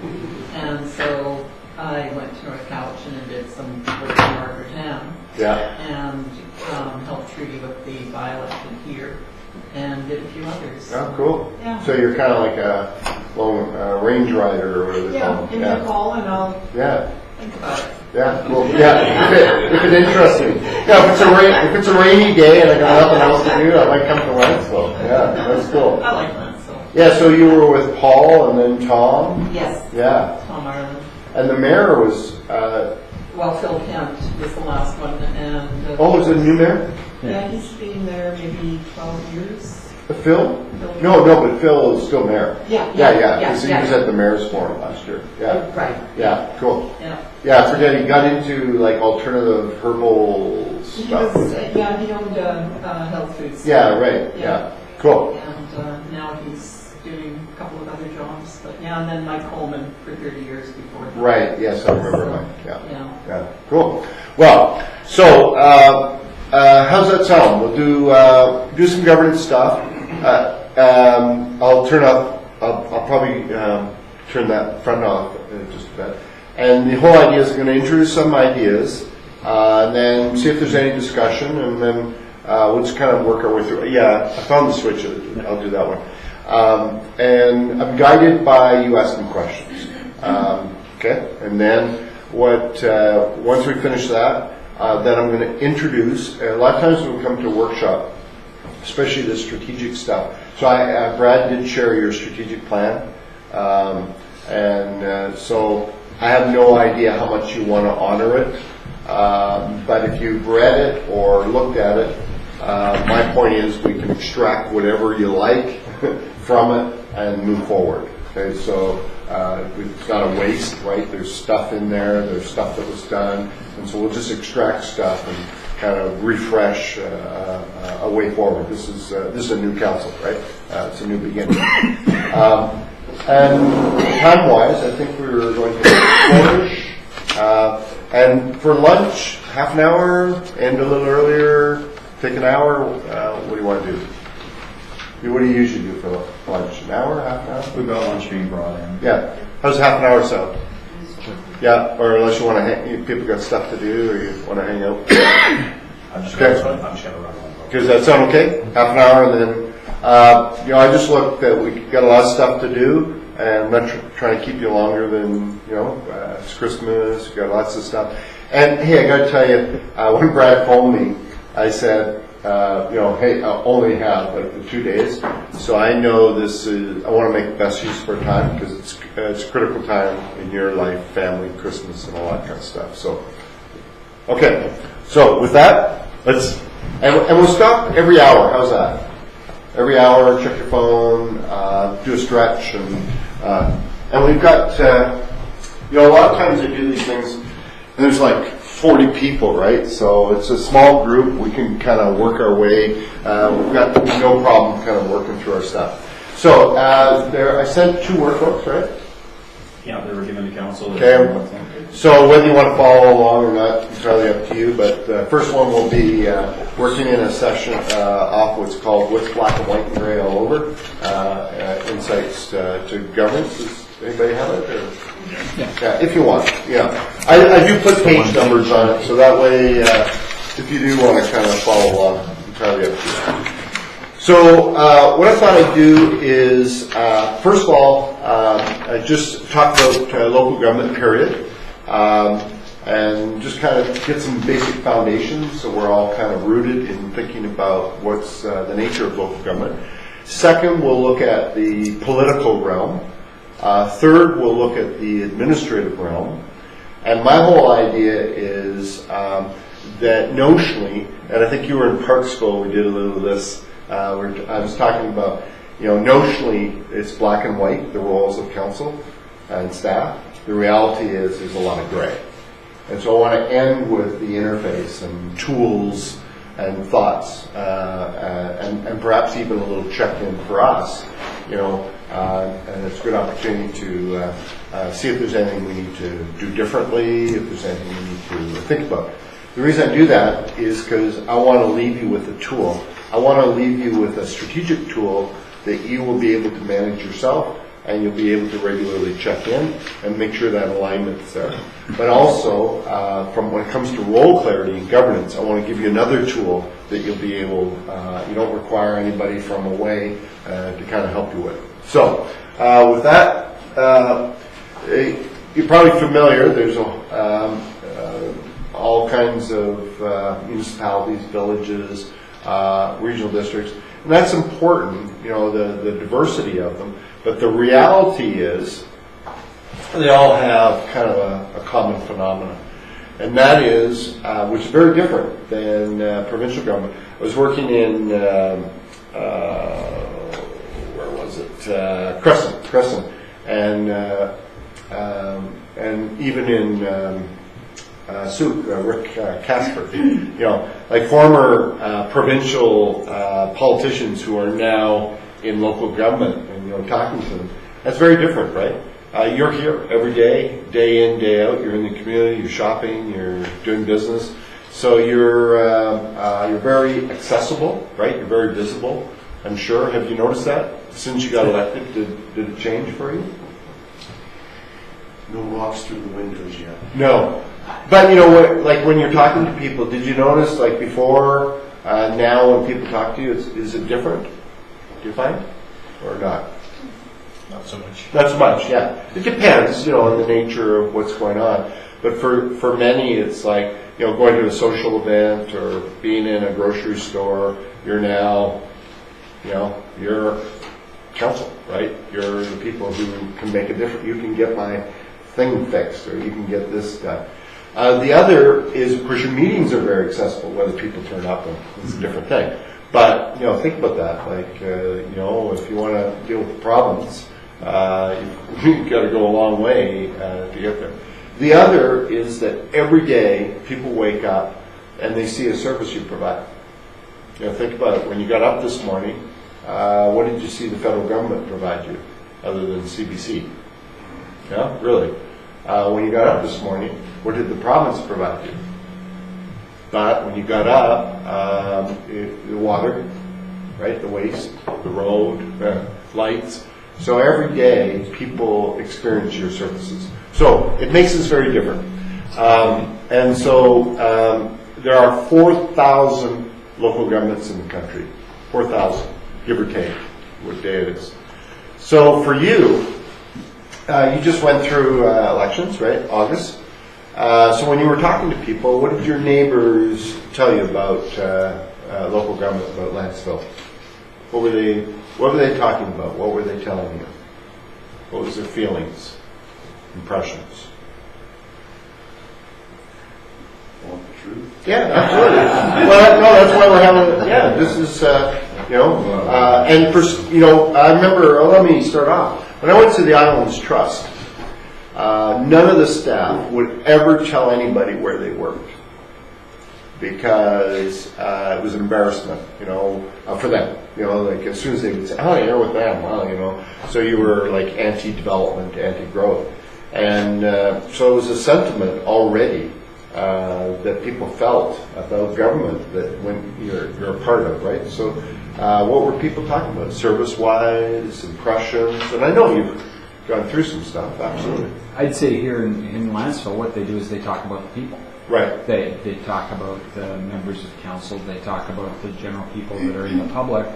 [SPEAKER 4] And so I went to North Cowichan and did some work in Margaret Town. And helped Trudy with the by-election here. And did a few others.
[SPEAKER 1] Oh, cool.
[SPEAKER 4] Yeah.
[SPEAKER 1] So you're kind of like a long range rider or whatever they call it.
[SPEAKER 4] In the fall, and I'll think about it.
[SPEAKER 1] Yeah, cool. Yeah, if it's interesting. Yeah, if it's a rainy day and I got nothing else to do, I might come to Lantzville. Yeah, that's cool.
[SPEAKER 4] I like Lantzville.
[SPEAKER 1] Yeah, so you were with Paul and then Tom?
[SPEAKER 4] Yes.
[SPEAKER 1] Yeah.
[SPEAKER 4] Tom Ireland.
[SPEAKER 1] And the mayor was...
[SPEAKER 4] Phil Kent was the last one. And
[SPEAKER 1] was it a new mayor?
[SPEAKER 4] Yeah, he's been there maybe 12 years.
[SPEAKER 1] Phil? No, but Phil is still mayor.
[SPEAKER 4] Yeah.
[SPEAKER 1] Because he was at the mayor's forum last year. Yeah.
[SPEAKER 4] Right.
[SPEAKER 1] Yeah, cool.
[SPEAKER 4] Yeah,
[SPEAKER 1] I forget, he got into like alternative herbal stuff.
[SPEAKER 4] He owned health foods.
[SPEAKER 1] Yeah, right. Yeah. Cool.
[SPEAKER 4] And now he's doing a couple of other jobs. But and then Mike Coleman for 30 years before that.
[SPEAKER 1] Right, yes, I remember Mike. Yeah. Cool. Well, so how's that sound? We'll do some governance stuff. I'll probably turn that front off in just a bit. And the whole idea is going to introduce some ideas, and then see if there's any discussion, and then we'll just kind of work our way through. Yeah, I found the switch. I'll do that one. And I'm guided by you asking questions. Okay, and then once we finish that, then I'm going to introduce. A lot of times when we come to a workshop, especially the strategic stuff. So Brad did share your strategic plan, and so I have no idea how much you want to honor it. But if you've read it or looked at it, my point is we can extract whatever you like from it and move forward. Okay, so it's not a waste, right? There's stuff in there. There's stuff that was done, and so we'll just extract stuff and kind of refresh a way forward. This is a new council, right? It's a new beginning. And time-wise, I think we were going to flourish. And for lunch, half an hour, end a little earlier, take an hour. What do you want to do? What do you usually do for lunch? An hour, half an hour?
[SPEAKER 8] We've got lunch being brought in.
[SPEAKER 1] Yeah. How's half an hour sound? Yeah, or unless you want to people got stuff to do, or you want to hang out.
[SPEAKER 8] I'm just going to run one.
[SPEAKER 1] Does that sound okay? Half an hour, and then I just looked that we got a lot of stuff to do, and I'm not trying to keep you longer than it's Christmas. We got lots of stuff. And hey, I got to tell you, when Brad phoned me, I said, hey, I'll only have like the 2 days, so I know I want to make the best use of our time because it's a critical time in your life, family, Christmas, and all that kind of stuff. So, okay, so with that, and we'll stop every hour. How's that? Every hour, check your phone, do a stretch, and we've got a lot of times I do these things, and there's like 40 people, right? So it's a small group. We can kind of work our way. We've got no problem kind of working through our stuff. So I sent 2 workbooks, right?
[SPEAKER 8] Yeah, they were given to council.
[SPEAKER 1] Okay. So whether you want to follow along or not, entirely up to you, but the first one will be working in a session off what's called What's Black and White and Gray All Over, Insights to Governance. Does anybody have it? Or? Yeah, if you want. Yeah, I do put page numbers on it, so that way if you do want to kind of follow along, entirely up to you. So what I thought I'd do is, first of all, just talk about local government, period. And just kind of get some basic foundations so we're all kind of rooted in thinking about what's the nature of local government. Second, we'll look at the political realm. Third, we'll look at the administrative realm. And my whole idea is that notionally, and I think you were in Parksville, we did a little of this, I was talking about, notionally it's black and white, the roles of council and staff. The reality is there's a lot of gray. And so I want to end with the interface and tools and thoughts and perhaps even a little check-in for us, and it's a good opportunity to see if there's anything we need to do differently, if there's anything we need to think about. The reason I do that is because I want to leave you with a tool. I want to leave you with a strategic tool that you will be able to manage yourself, and you'll be able to regularly check in and make sure that alignment's there. But also, from when it comes to role clarity and governance, I want to give you another tool that you'll be able, you don't require anybody from away to kind of help you with. So, with that, you're probably familiar, there's all kinds of municipalities, villages, regional districts, and that's important, the diversity of them. But the reality is they all have kind of a common phenomenon. And that is, which is very different than provincial government. I was working in, where was it? Crescent. And even in Souk, Rick Casper, like former provincial politicians who are now in local government and talking to them. That's very different, right? You're here every day, day in, day out. You're in the community. You're shopping. You're doing business. So you're very accessible, right? You're very visible. I'm sure. Have you noticed that since you got elected? Did it change for you?
[SPEAKER 10] No rocks through the windows yet.
[SPEAKER 1] No, but like when you're talking to people, did you notice like before, now when people talk to you, is it different? Do you find? Or not?
[SPEAKER 2] Not so much.
[SPEAKER 1] Not so much, yeah. It depends, on the nature of what's going on. But for many, it's like, going to a social event or being in a grocery store, you're now, you're council, right? You're the people who can make a difference. You can get my thing fixed, or you can get this done. The other is, of course, your meetings are very accessible, whether people turn up, and it's a different thing. But, think about that. Like, if you want to deal with the problems, you've got to go a long way to get there. The other is that every day people wake up and they see a service you provide. Think about it. When you got up this morning, what did you see the federal government provide you, other than CBC? Yeah, really. When you got up this morning, what did the province provide you? But when you got up, the water, right, the waste, the road, lights. So every day, people experience your services. So it makes us very different. And so there are 4,000 local governments in the country. 4,000, give or take, what day it is. So for you, you just went through elections, right, August. So when you were talking to people, what did your neighbors tell you about local government, about Lantzville? What were they talking about? What were they telling you? What was their feelings, impressions?
[SPEAKER 10] Want the truth?
[SPEAKER 1] Yeah, absolutely. Well, no, that's why we're having. Yeah, this is and for I remember. Let me start off. When I went to the Islands Trust, none of the staff would ever tell anybody where they worked because it was an embarrassment, for them. Like as soon as they would say, "Oh, you're with them," well, so you were like anti-development, anti-growth. And so it was a sentiment already that people felt about government that when you're a part of, right? So what were people talking about? Service-wise, impressions, and I know you've gone through some stuff, absolutely.
[SPEAKER 3] I'd say here in Lantzville, what they do is they talk about the people.
[SPEAKER 1] Right.
[SPEAKER 3] They talk about the members of council, they talk about the general people that are in the public,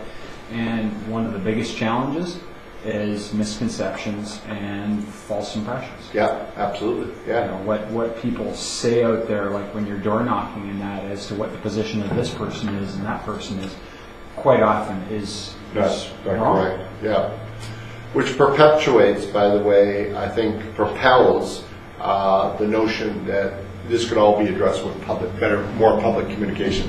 [SPEAKER 3] and one of the biggest challenges is misconceptions and false impressions.
[SPEAKER 1] Yeah, absolutely. Yeah.
[SPEAKER 3] You know, what people say out there, like when you're door knocking and that, as to what the position of this person is and that person is, quite often is wrong.
[SPEAKER 1] Correct. Yeah. Which perpetuates, by the way, I think propels the notion that this could all be addressed with more public communication.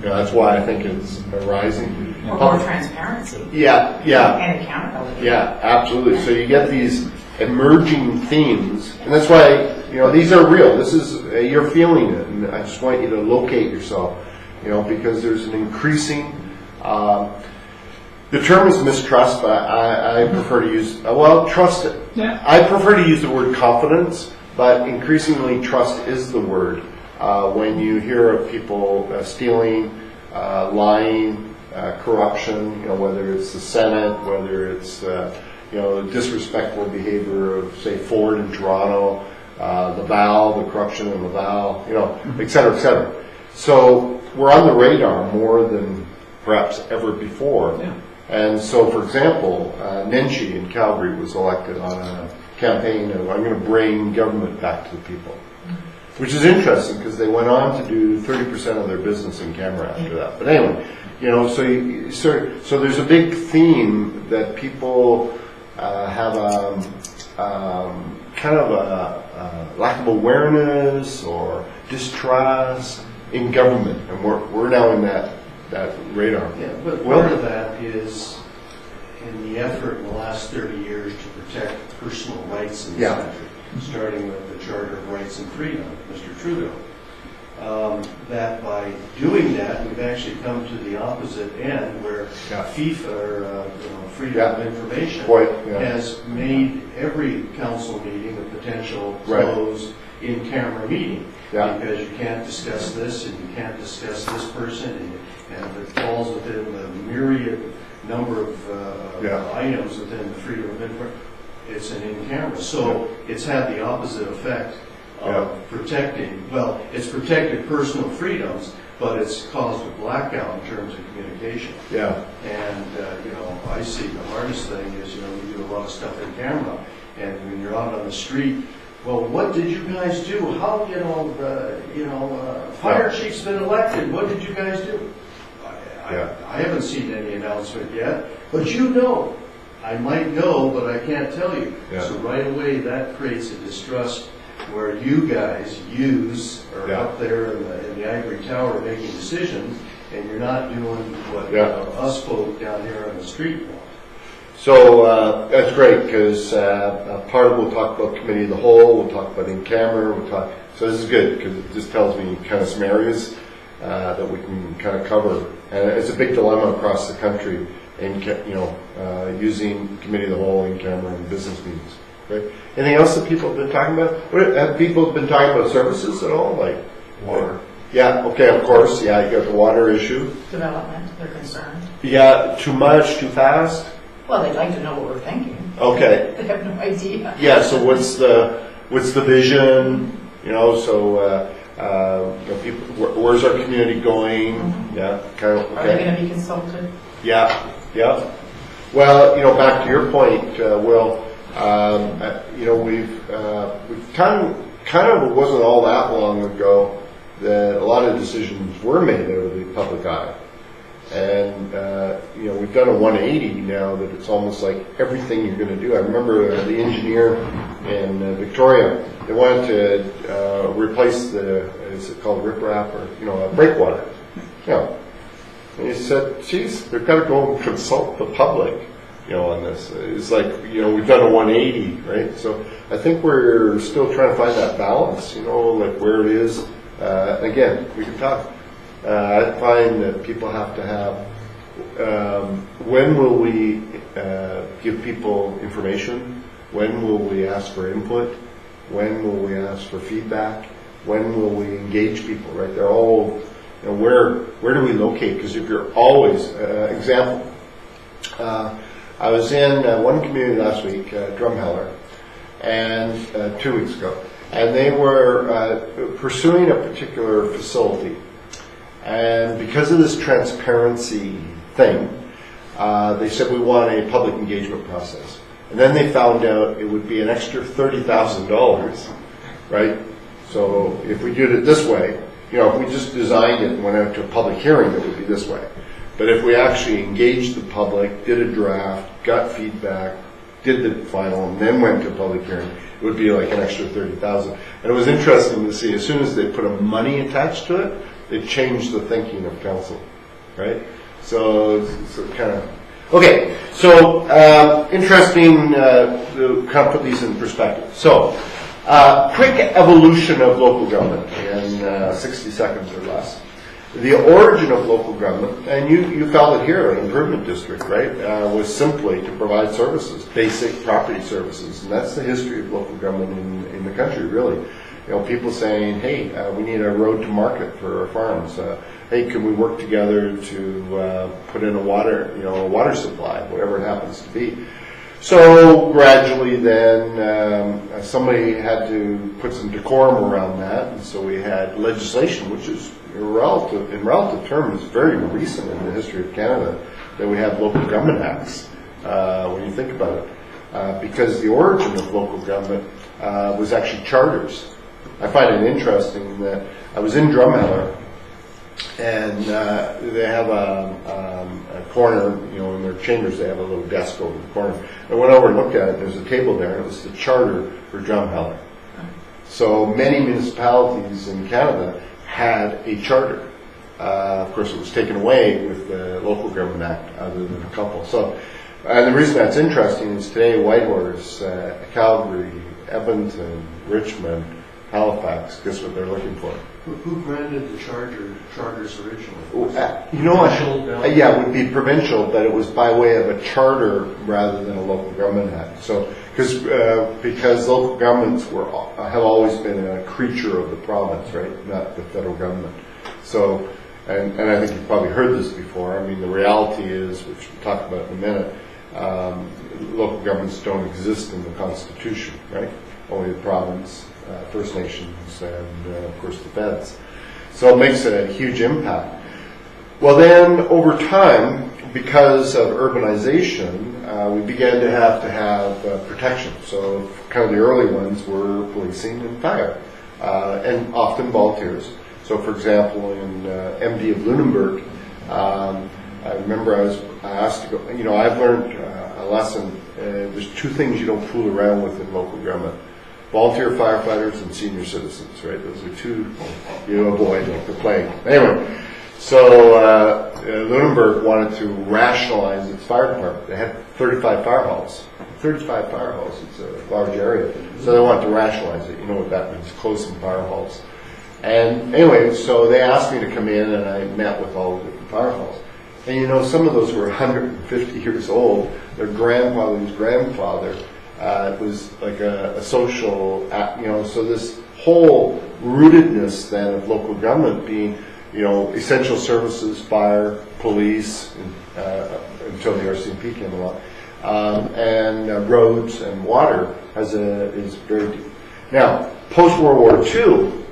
[SPEAKER 1] You know, that's why I think it's rising.
[SPEAKER 12] Or more transparency.
[SPEAKER 1] Yeah, yeah.
[SPEAKER 12] And accountability.
[SPEAKER 1] Yeah, absolutely. So you get these emerging themes, and that's why, you know, these are real. This is, you're feeling it, and I just want you to locate yourself, you know, because there's an increasing, the term is mistrust, but I prefer to use, trust it.
[SPEAKER 3] Yeah.
[SPEAKER 1] I prefer to use the word confidence, but increasingly trust is the word. When you hear of people stealing, lying, corruption, you know, whether it's the Senate, whether it's, you know, disrespectful behavior of, say, Ford in Toronto, Laval, the corruption in Laval, you know, et cetera, et cetera. So we're on the radar more than perhaps ever before.
[SPEAKER 3] Yeah.
[SPEAKER 1] And so, for example, Nenshi in Calgary was elected on a campaign of, I'm going to bring government back to the people. Which is interesting because they went on to do 30% of their business in camera after that. But anyway, you know, so there's a big theme that people have kind of a lack of awareness or distrust in government, and we're now in that radar.
[SPEAKER 10] Yeah, but part of that is in the effort in the last 30 years to protect personal rights in this country, starting with the Charter of Rights and Freedom, Mr. Trudeau. That by doing that, we've actually come to the opposite end, where FIFA, or Freedom of Information, has made every council meeting a potential closed in-camera meeting, because you can't discuss this and you can't discuss this person, and if it falls within the myriad number of items within the Freedom of Information, it's an in-camera. So it's had the opposite effect of protecting, it's protected personal freedoms, but it's caused a blackout in terms of communication.
[SPEAKER 1] Yeah.
[SPEAKER 10] And, I see the hardest thing is, we do a lot of stuff in camera, and when you're out on the street, well, what did you guys do? How, fire chief's been elected. What did you guys do? I haven't seen any announcement yet, but I might know, but I can't tell you. Yeah. So right away, that creates a distrust where you guys are up there in the ivory tower making decisions, and you're not doing what us folk down here on the street want.
[SPEAKER 1] So that's great, because part of we'll talk about committee of the whole, we'll talk about in camera, so this is good because it just tells me kind of some areas that we can kind of cover. And it's a big dilemma across the country, in using committee of the whole, in camera, and business meetings. Right? Anything else that people have been talking about? Have people been talking about services at all, like water? Yeah. Okay. Of course. Yeah. You got the water issue.
[SPEAKER 12] Development. They're concerned.
[SPEAKER 1] Yeah. Too much. Too fast.
[SPEAKER 12] Well, they'd like to know what we're thinking.
[SPEAKER 1] Okay.
[SPEAKER 12] They have no idea.
[SPEAKER 1] Yeah. So what's the vision? People, where's our community going? Mm-hmm. Yeah. Kind of. Okay.
[SPEAKER 12] Are they going to be consulted?
[SPEAKER 1] Yeah. Yeah. Well, back to your point, Will. We've kind of, it wasn't all that long ago that a lot of decisions were made out of the public eye. And, we've done a 180 now that it's almost like everything you're going to do. I remember the engineer in Victoria, they wanted to replace is it called riprap or, breakwater. And he said, geez, they've got to go and consult the public, on this. It's like, we've done a 180, right? So I think we're still trying to find that balance, like where it is. Again, we can talk. I find that people have to have, when will we give people information? When will we ask for input? When will we ask for feedback? When will we engage people, right? They're all, you know, where do we locate? Because if you're always, example, I was in one community last week, Drumheller, and 2 weeks ago, and they were pursuing a particular facility. And because of this transparency thing, they said we want a public engagement process. And then they found out it would be an extra $30,000, right? So if we did it this way, you know, if we just designed it and went out to a public hearing, it would be this way. But if we actually engaged the public, did a draft, got feedback, did the final, and then went to a public hearing, it would be like an extra $30,000. And it was interesting to see, as soon as they put a money attached to it, it changed the thinking of council, right? So kind of, okay, so interesting to kind of put these in perspective. So, quick evolution of local government in 60 seconds or less. The origin of local government, and you felt it here, an improvement district, right, was simply to provide services, basic property services, and that's the history of local government in the country, really. You know, people saying, hey, we need a road to market for our farms. Hey, can we work together to put in a water supply, whatever it happens to be. So gradually then somebody had to put some decorum around that, and so we had legislation, which is in relative terms very recent in the history of Canada, that we have local government acts, when you think about it. Because the origin of local government was actually charters. I find it interesting that I was in Drumheller, and they have a corner, you know, in their chambers they have a little desk over the corner. I went over and looked at it, there's a table there, and it was the charter for Drumheller. So many municipalities in Canada had a charter. Of course, it was taken away with the Local Government Act, other than a couple. So, and the reason that's interesting is today Whitehorse, Calgary, Edmonton, Richmond, Halifax, guess what they're looking for?
[SPEAKER 10] Who granted the charters originally?
[SPEAKER 1] You know, yeah, it would be provincial, but it was by way of a charter rather than a local government act. So, because local governments have always been a creature of the province, right, not the federal government. So, and I think you've probably heard this before. I mean, the reality is, which we'll talk about in a minute, local governments don't exist in the Constitution, right? Only the province, First Nations, and of course the feds. So it makes a huge impact. Well then, over time, because of urbanization, we began to have protection. So kind of the early ones were policing and fire, and often volunteers. So for example, in MD of Lunenburg, I remember I was asked to go, you know, I've learned a lesson. There's two things you don't fool around with in local government: volunteer firefighters and senior citizens, right? Those are two you avoid like the plague. Anyway, so Lunenburg wanted to rationalize its fire department. They had 35 fire halls. 35 fire halls, it's a large area. So they wanted to rationalize it. You know what that means, close some fire halls. And anyway, so they asked me to come in, and I met with all the different fire halls. And you know, some of those were 150 years old. Their grandfather's grandfather was like a social, you know, so this whole rootedness then of local government being, you know, essential services, fire, police, until the RCMP came along, and roads and water is very deep. Now, post-World War II,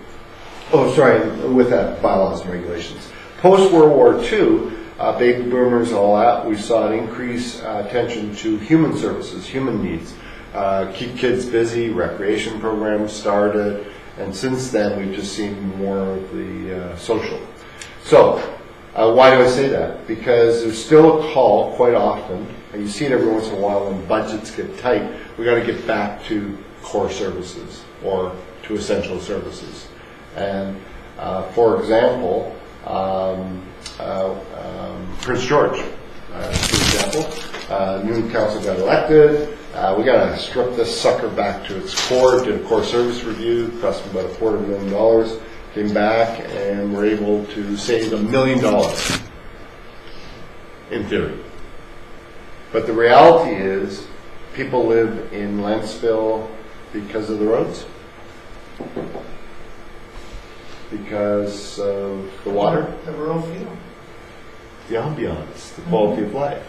[SPEAKER 1] with that, bylaws and regulations. Post-World War II, baby boomers and all that, we saw an increased attention to human services, human needs. Keep kids busy, recreation programs started, and since then we've just seen more of the social. So, why do I say that? Because there's still a call quite often, and you see it every once in a while when budgets get tight, we got to get back to core services or to essential services. And for example, Prince George, for example, new council got elected. We got to strip this sucker back to its core. Did a core service review, cost them about $250,000. Came back and were able to save $1 million in theory. But the reality is, people live in Lantzville because of the roads.
[SPEAKER 10] because of the water,
[SPEAKER 12] The rural feel.
[SPEAKER 10] the ambiance, the quality of life.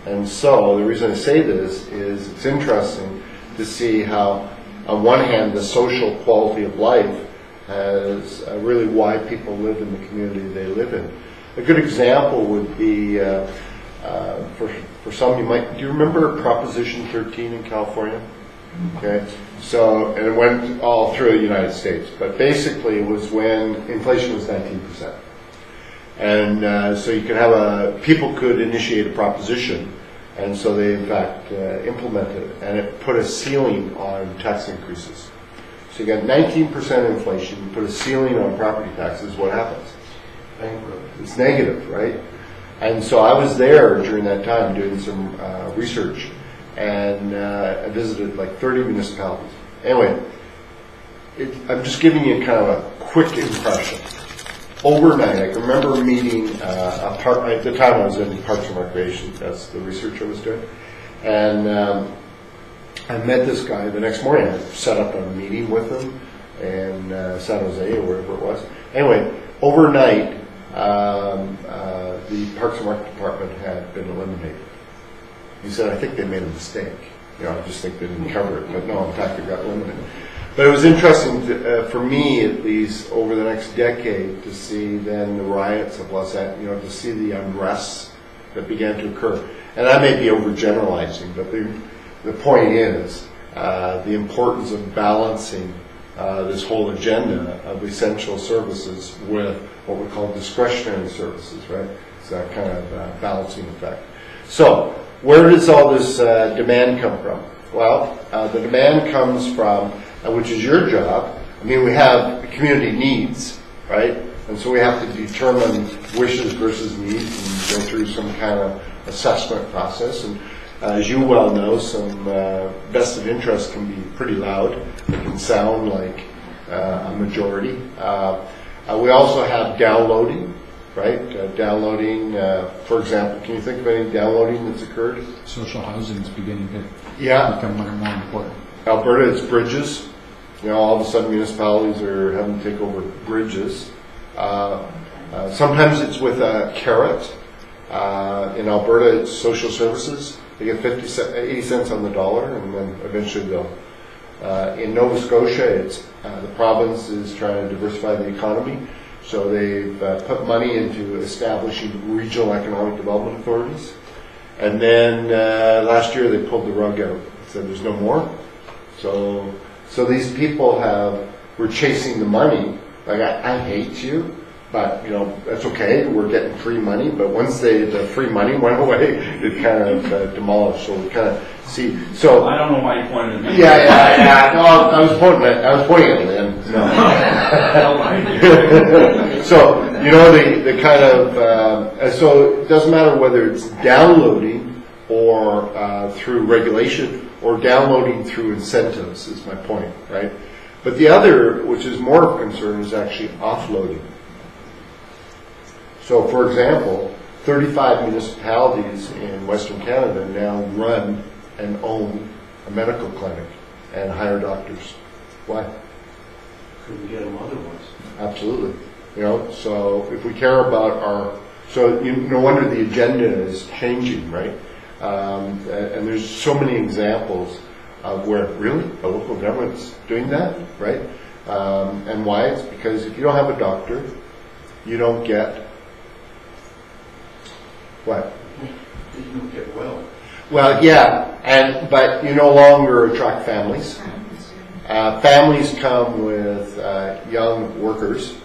[SPEAKER 10] And so the reason I say this is it's interesting to see how, on one hand, the social quality of life is really why people live in the community they live in. A good example would be, for some you might, do you remember Proposition 13 in California? Okay, so, and it went all through the United States, but basically it was when inflation was 19%. And so you could have people could initiate a proposition, and so they in fact implemented it, and it put a ceiling on tax increases. So you got 19% inflation, you put a ceiling on property taxes, what happens? It's negative, right? And so I was there during that time doing some research, and I visited like 30 municipalities. Anyway, I'm just giving you kind of a quick impression. Overnight, I can remember meeting at the time I was in Parks and Recreation, that's the research I was doing, and I met this guy the next morning. I set up a meeting with him in San Jose or wherever it was. Anyway, overnight, the Parks and Rec department had been eliminated. He said, I think they made a mistake. I just think they didn't cover it, but no, in fact, it got eliminated. But it was interesting for me, at least, over the next decade, to see then the riots of Los Angeles, to see the unrest that began to occur. And I may be overgeneralizing, but the point is the importance of balancing this whole agenda of essential services with what we call discretionary services, right? It's that kind of balancing effect. So, where does all this demand come from? Well, the demand comes from, which is your job. I mean, we have community needs, right? And so we have to determine wishes versus needs and go through some kind of assessment process. And as you well know, some vested interest can be pretty loud. It can sound like a majority. We also have downloading, right? Downloading, for example, can you think of any downloading that's occurred?
[SPEAKER 3] Social housing is beginning to become more and more important.
[SPEAKER 10] Alberta, it's bridges. All of a sudden municipalities are having to take over bridges. Sometimes it's with a carrot. In Alberta, it's social services. They get 80 cents on the dollar, and then eventually they'll. In Nova Scotia, it's the province is trying to diversify the economy, so they've put money into establishing regional economic development authorities. And then last year they pulled the rug out, said there's no more. So these people were chasing the money. Like I hate you, but that's okay. We're getting free money. But once the free money went away, it kind of demolished. So we kind of see. So
[SPEAKER 8] I don't know why you pointed at me.
[SPEAKER 10] Yeah. No, I was pointing at them. No. So the kind of so it doesn't matter whether it's downloading or through regulation or downloading through incentives is my point, right? But the other, which is more of concern, is actually offloading. So, for example, 35 municipalities in Western Canada now run and own a medical clinic and hire doctors. Why? Couldn't get them otherwise. Absolutely. So if we care about no wonder the agenda is changing, right? And there's so many examples of where really the local government's doing that, right? And why? It's because if you don't have a doctor, you don't get what? You don't get well. Well, yeah, but you no longer attract families. Families come with young workers,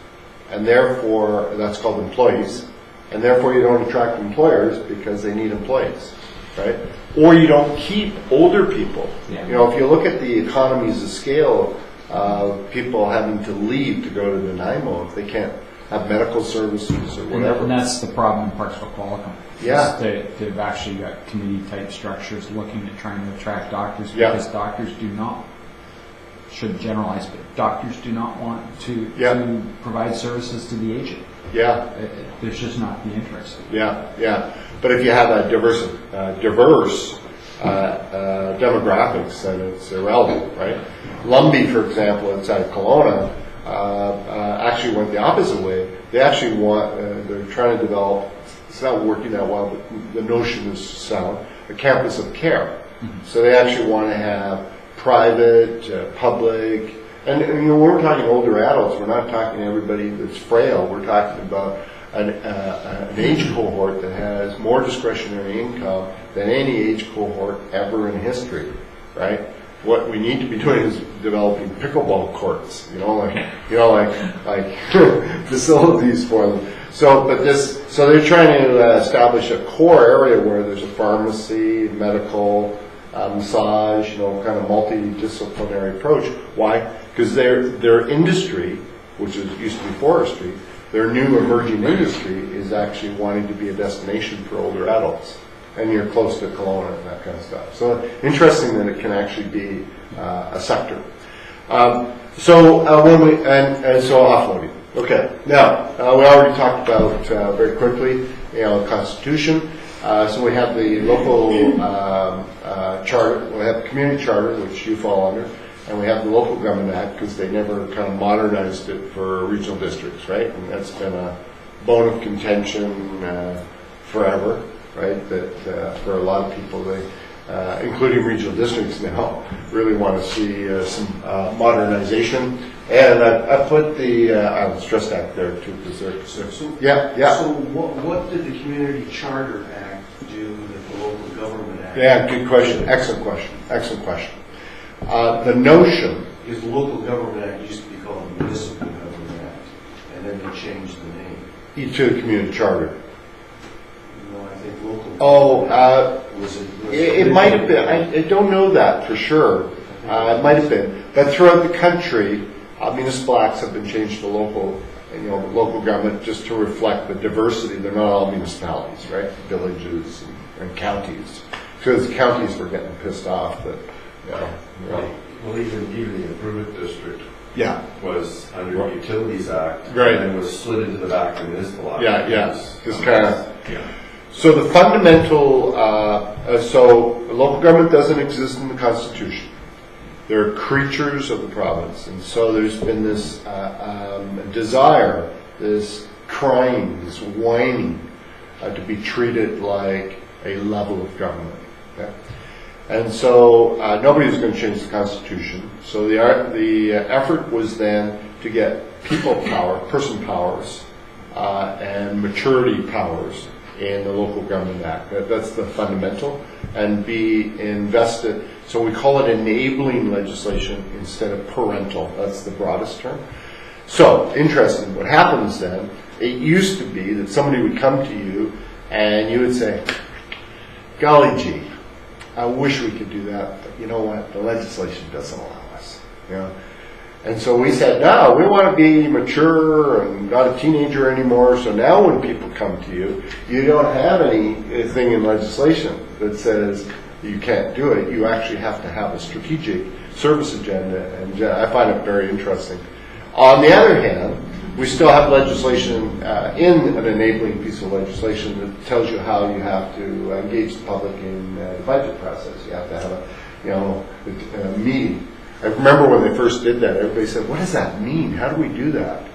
[SPEAKER 10] and therefore that's called employees, and therefore you don't attract employers because they need employees. Right? Or you don't keep older people. Yeah. If you look at the economies of scale of people having to leave to go to Nanaimo if they can't have medical services or whatever.
[SPEAKER 3] And that's the problem in Parksville Qualicum.
[SPEAKER 10] Yeah.
[SPEAKER 3] They've actually got committee-type structures looking at trying to attract doctors because doctors do not, should generalize, but doctors do not want to provide services to the aged.
[SPEAKER 10] Yeah.
[SPEAKER 3] There's just not the interest.
[SPEAKER 10] Yeah. But if you have a diverse
[SPEAKER 1] demographics, then it's irrelevant, right? Lumby, for example, inside of Kelowna, actually went the opposite way. They actually they're trying to develop, it's not working that well, but the notion is sound, a campus of care. So they actually want to have private, public, and when we're talking older adults, we're not talking everybody that's frail. We're talking about an age cohort that has more discretionary income than any age cohort ever in history, right? What we need to be doing is developing pickleball courts, like facilities for them. So they're trying to establish a core area where there's a pharmacy, medical, massage, kind of multidisciplinary approach. Why? Because their industry, which used to be forestry, their new emerging industry is actually wanting to be a destination for older adults. And you're close to Kelowna and that kind of stuff. So interesting that it can actually be a sector. So offloading. Okay. Now we already talked about very quickly, Constitution. So we have the local charter. We have the community charter, which you fall under, and we have the Local Government Act because they never kind of modernized it for regional districts, right? And that's been a bone of contention forever. Right, that for a lot of people, they, including regional districts now, really want to see some modernization. And I put the Island Stress Act there too, because they're
[SPEAKER 10] So what did the Community Charter Act do that the Local Government Act?
[SPEAKER 1] Yeah, good question. Excellent question. The notion
[SPEAKER 10] is the Local Government Act used to be called the Municipal Government Act, and then they changed the name
[SPEAKER 1] to the Community Charter. It might have been. I don't know that for sure. It might have been. But throughout the country, municipal acts have been changed to local, local government just to reflect the diversity. They're not all municipalities, right? Villages and counties. Because the counties were getting pissed off that,
[SPEAKER 6] Well, even the improvement district.
[SPEAKER 1] Yeah.
[SPEAKER 6] Was under the Utilities Act.
[SPEAKER 1] Right.
[SPEAKER 6] And was slid into the back of the municipal act.
[SPEAKER 1] Just kind of. Yeah. So the fundamental, local government doesn't exist in the Constitution. They're creatures of the province, and so there's been this desire, this crying, this whining, to be treated like a level of government. Okay? And so nobody was going to change the Constitution. So the effort was then to get people power, person powers, and maturity powers in the Local Government Act. That's the fundamental, and be invested. So we call it enabling legislation instead of parental. That's the broadest term. So, interesting. What happens then, it used to be that somebody would come to you and you would say, golly gee, I wish we could do that, but you know what? The legislation doesn't allow us. And so we said, no, we want to be mature and not a teenager anymore. So now when people come to you, you don't have anything in legislation that says you can't do it. You actually have to have a strategic service agenda, and I find it very interesting. On the other hand, we still have legislation in an enabling piece of legislation that tells you how you have to engage the public in the budget process. You have to have a meeting. I remember when they first did that, everybody said, what does that mean? How do we do that?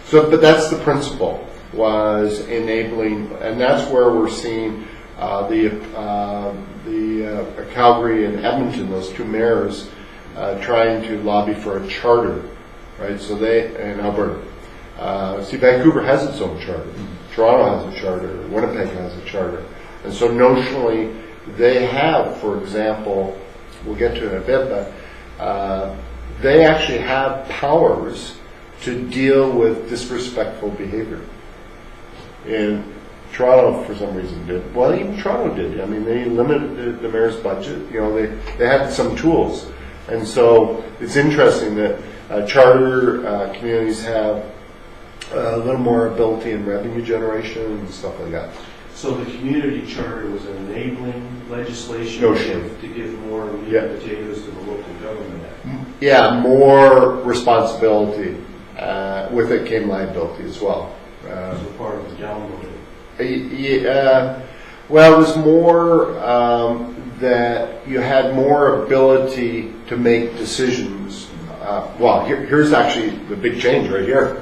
[SPEAKER 1] So, but that's the principle, was enabling, and that's where we're seeing the Calgary and Edmonton, those two mayors, trying to lobby for a charter, right? So in Alberta. Vancouver has its own charter. Toronto has a charter. Winnipeg has a charter. And so notionally, they have, for example, we'll get to it in a bit, but they actually have powers to deal with disrespectful behavior. In Toronto, for some reason, did. Well, even Toronto did. I mean, they limited the mayor's budget. They had some tools. And so it's interesting that charter communities have a little more ability in revenue generation and stuff like that.
[SPEAKER 10] So the community charter was enabling legislation to give more meat and potatoes to the Local Government Act.
[SPEAKER 1] Yeah, more responsibility. With it came liability as well.
[SPEAKER 10] As a part of the downloading.
[SPEAKER 1] Well, it was more. that you had more ability to make decisions. Well, here's actually the big change right here.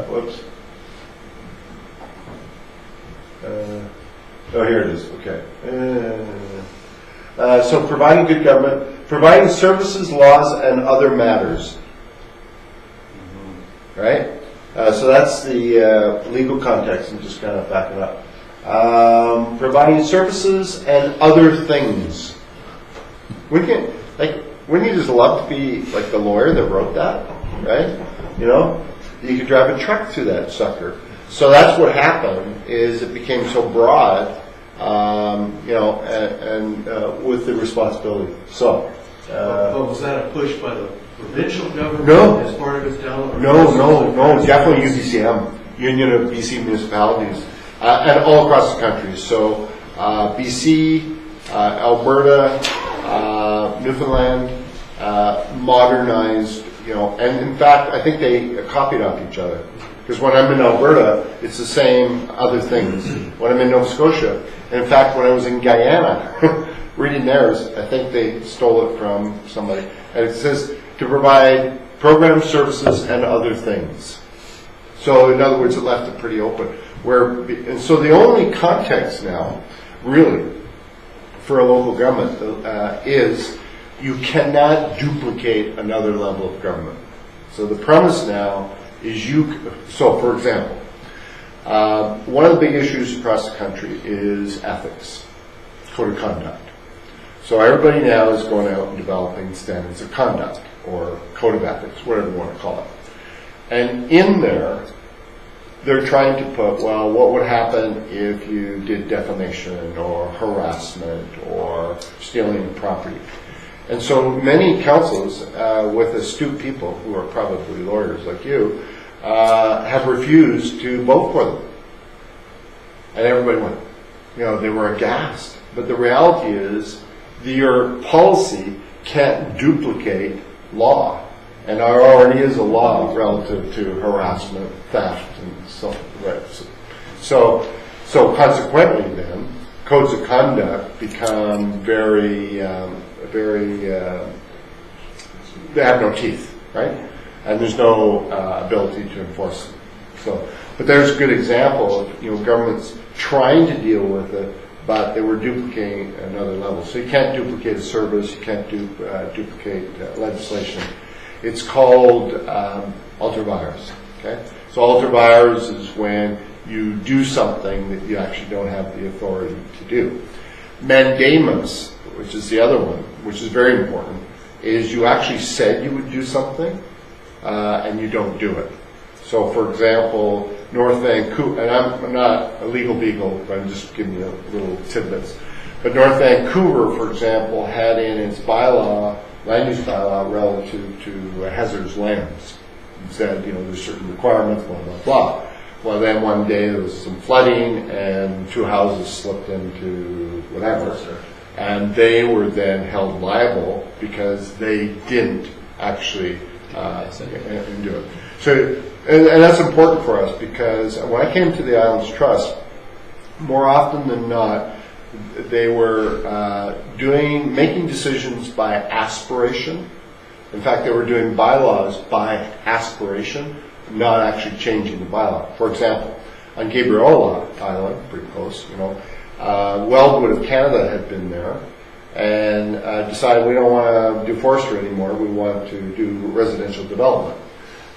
[SPEAKER 1] Whoops. Oh, here it is. Okay. So providing good government, providing services, laws, and other matters. Right? So that's the legal context. I'm just kind of backing up. Providing services and other things. Wouldn't you just love to be like the lawyer that wrote that? Right? You know? You could drive a truck through that sucker. So that's what happened, is it became so broad, you know, and with the responsibility. So.
[SPEAKER 10] But was that a push by the provincial government as part of its development?
[SPEAKER 1] No, definitely UBCM, Union of BC Municipalities, and all across the country. So BC, Alberta, Newfoundland, modernized, you know, and in fact, I think they copied off each other. Because when I'm in Alberta, it's the same other things. When I'm in Nova Scotia, and in fact, when I was in Guyana, reading theirs, I think they stole it from somebody. And it says to provide programs, services, and other things. So in other words, it left it pretty open. And so the only context now, really, for a local government is you cannot duplicate another level of government. So the premise now is so for example, one of the big issues across the country is ethics, code of conduct. So everybody now is going out and developing standards of conduct or code of ethics, whatever you want to call it. And in there, they're trying to put, well, what would happen if you did defamation or harassment or stealing of property? And so many councils with astute people who are probably lawyers like you have refused to vote for them. And everybody went, you know, they were aghast. But the reality is your policy can't duplicate law. And there already is a law relative to harassment, theft, and so forth. So consequently then, codes of conduct become very, they have no teeth, right? And there's no ability to enforce them. So, but there's a good example of, you know, governments trying to deal with it, but they were duplicating another level. So you can't duplicate a service, you can't duplicate legislation. It's called alter virus. Okay, so alter virus is when you do something that you actually don't have the authority to do. Mandamus, which is the other one, which is very important, is you actually said you would do something and you don't do it. So, for example, North Vancouver, and I'm not a legal beagle, but I'm just giving you little tidbits. But North Vancouver, for example, had in its bylaw, land use bylaw, relative to hazardous lands. It said, you know, there's certain requirements, blah, blah, blah. Well, then one day there was some flooding and 2 houses slipped into whatever. And they were then held liable because they didn't actually do it. So, and that's important for us because when I came to the Islands Trust, more often than not, they were making decisions by aspiration. In fact, they were doing bylaws by aspiration, not actually changing the bylaw. For example, on Gabriola Island, pretty close, you know, Weldwood of Canada had been there and decided we don't want to do forestry anymore, we want to do residential development.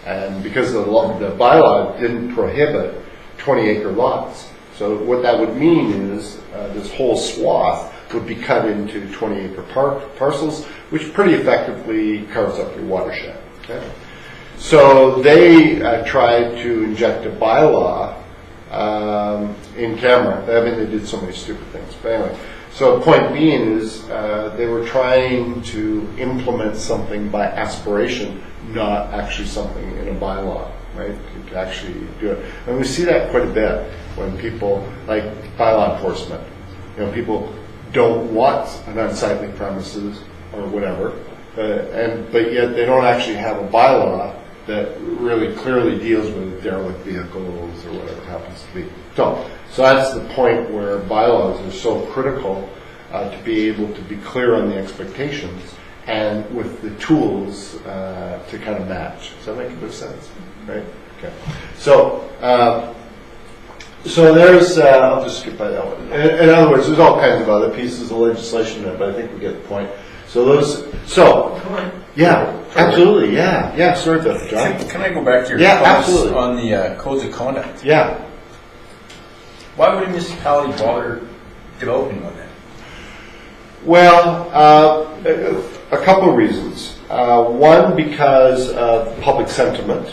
[SPEAKER 1] And because the bylaw didn't prohibit 20-acre lots. So what that would mean is this whole swath would be cut into 20-acre parcels, which pretty effectively carves up your watershed. Okay? So they tried to inject a bylaw in camera. I mean, they did so many stupid things. But anyway, so the point being is they were trying to implement something by aspiration, not actually something in a bylaw, right? To actually do it. And we see that quite a bit when people, like bylaw enforcement, you know, people don't want an unsightly premises or whatever, but yet they don't actually have a bylaw that really clearly deals with derelict vehicles or whatever it happens to be. So that's the point where bylaws are so critical to be able to be clear on the expectations and with the tools to kind of match. Does that make a bit of sense? Right? Okay. So there's, I'll just skip by that one. In other words, there's all kinds of other pieces of legislation there, but I think we get the point. Yeah, absolutely, yeah, sorry about that, John.
[SPEAKER 2] Can I go back to your comments on the codes of conduct?
[SPEAKER 1] Yeah.
[SPEAKER 2] Why would a municipality bother developing one then?
[SPEAKER 1] Well, a couple of reasons. One, because of public sentiment.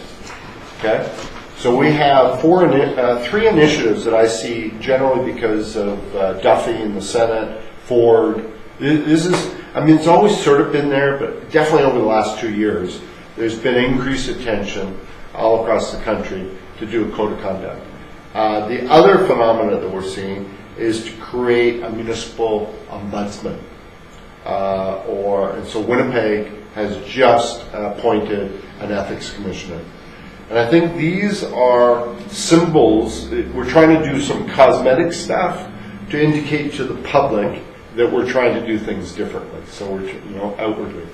[SPEAKER 1] Okay, so we have three initiatives that I see generally because of Duffy in the Senate, Ford. This is, I mean, it's always sort of been there, but definitely over the last 2 years, there's been increased attention all across the country to do a code of conduct. The other phenomena that we're seeing is to create a municipal ombudsman. And so Winnipeg has just appointed an ethics commissioner. And I think these are symbols. We're trying to do some cosmetic stuff to indicate to the public that we're trying to do things differently. So we're, outwardly.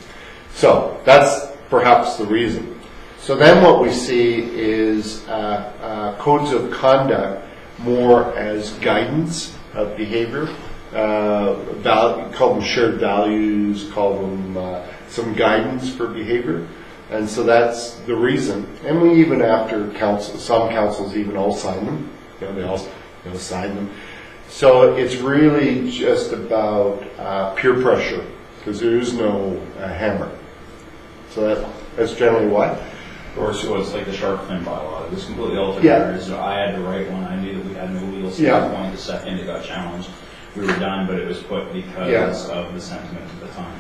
[SPEAKER 1] So that's perhaps the reason. So then what we see is codes of conduct more as guidance of behavior. Call them shared values, call them some guidance for behavior. And so that's the reason. And we even after some councils even all sign them. They all sign them. So it's really just about peer pressure because there is no hammer. So that's generally why.
[SPEAKER 8] Or so it's like the shark fin bylaw. It was completely altered. Yeah. I had to write one. I knew that we had no legal standpoint. The second it got challenged, we were done, but it was put because of the sentiment at the time.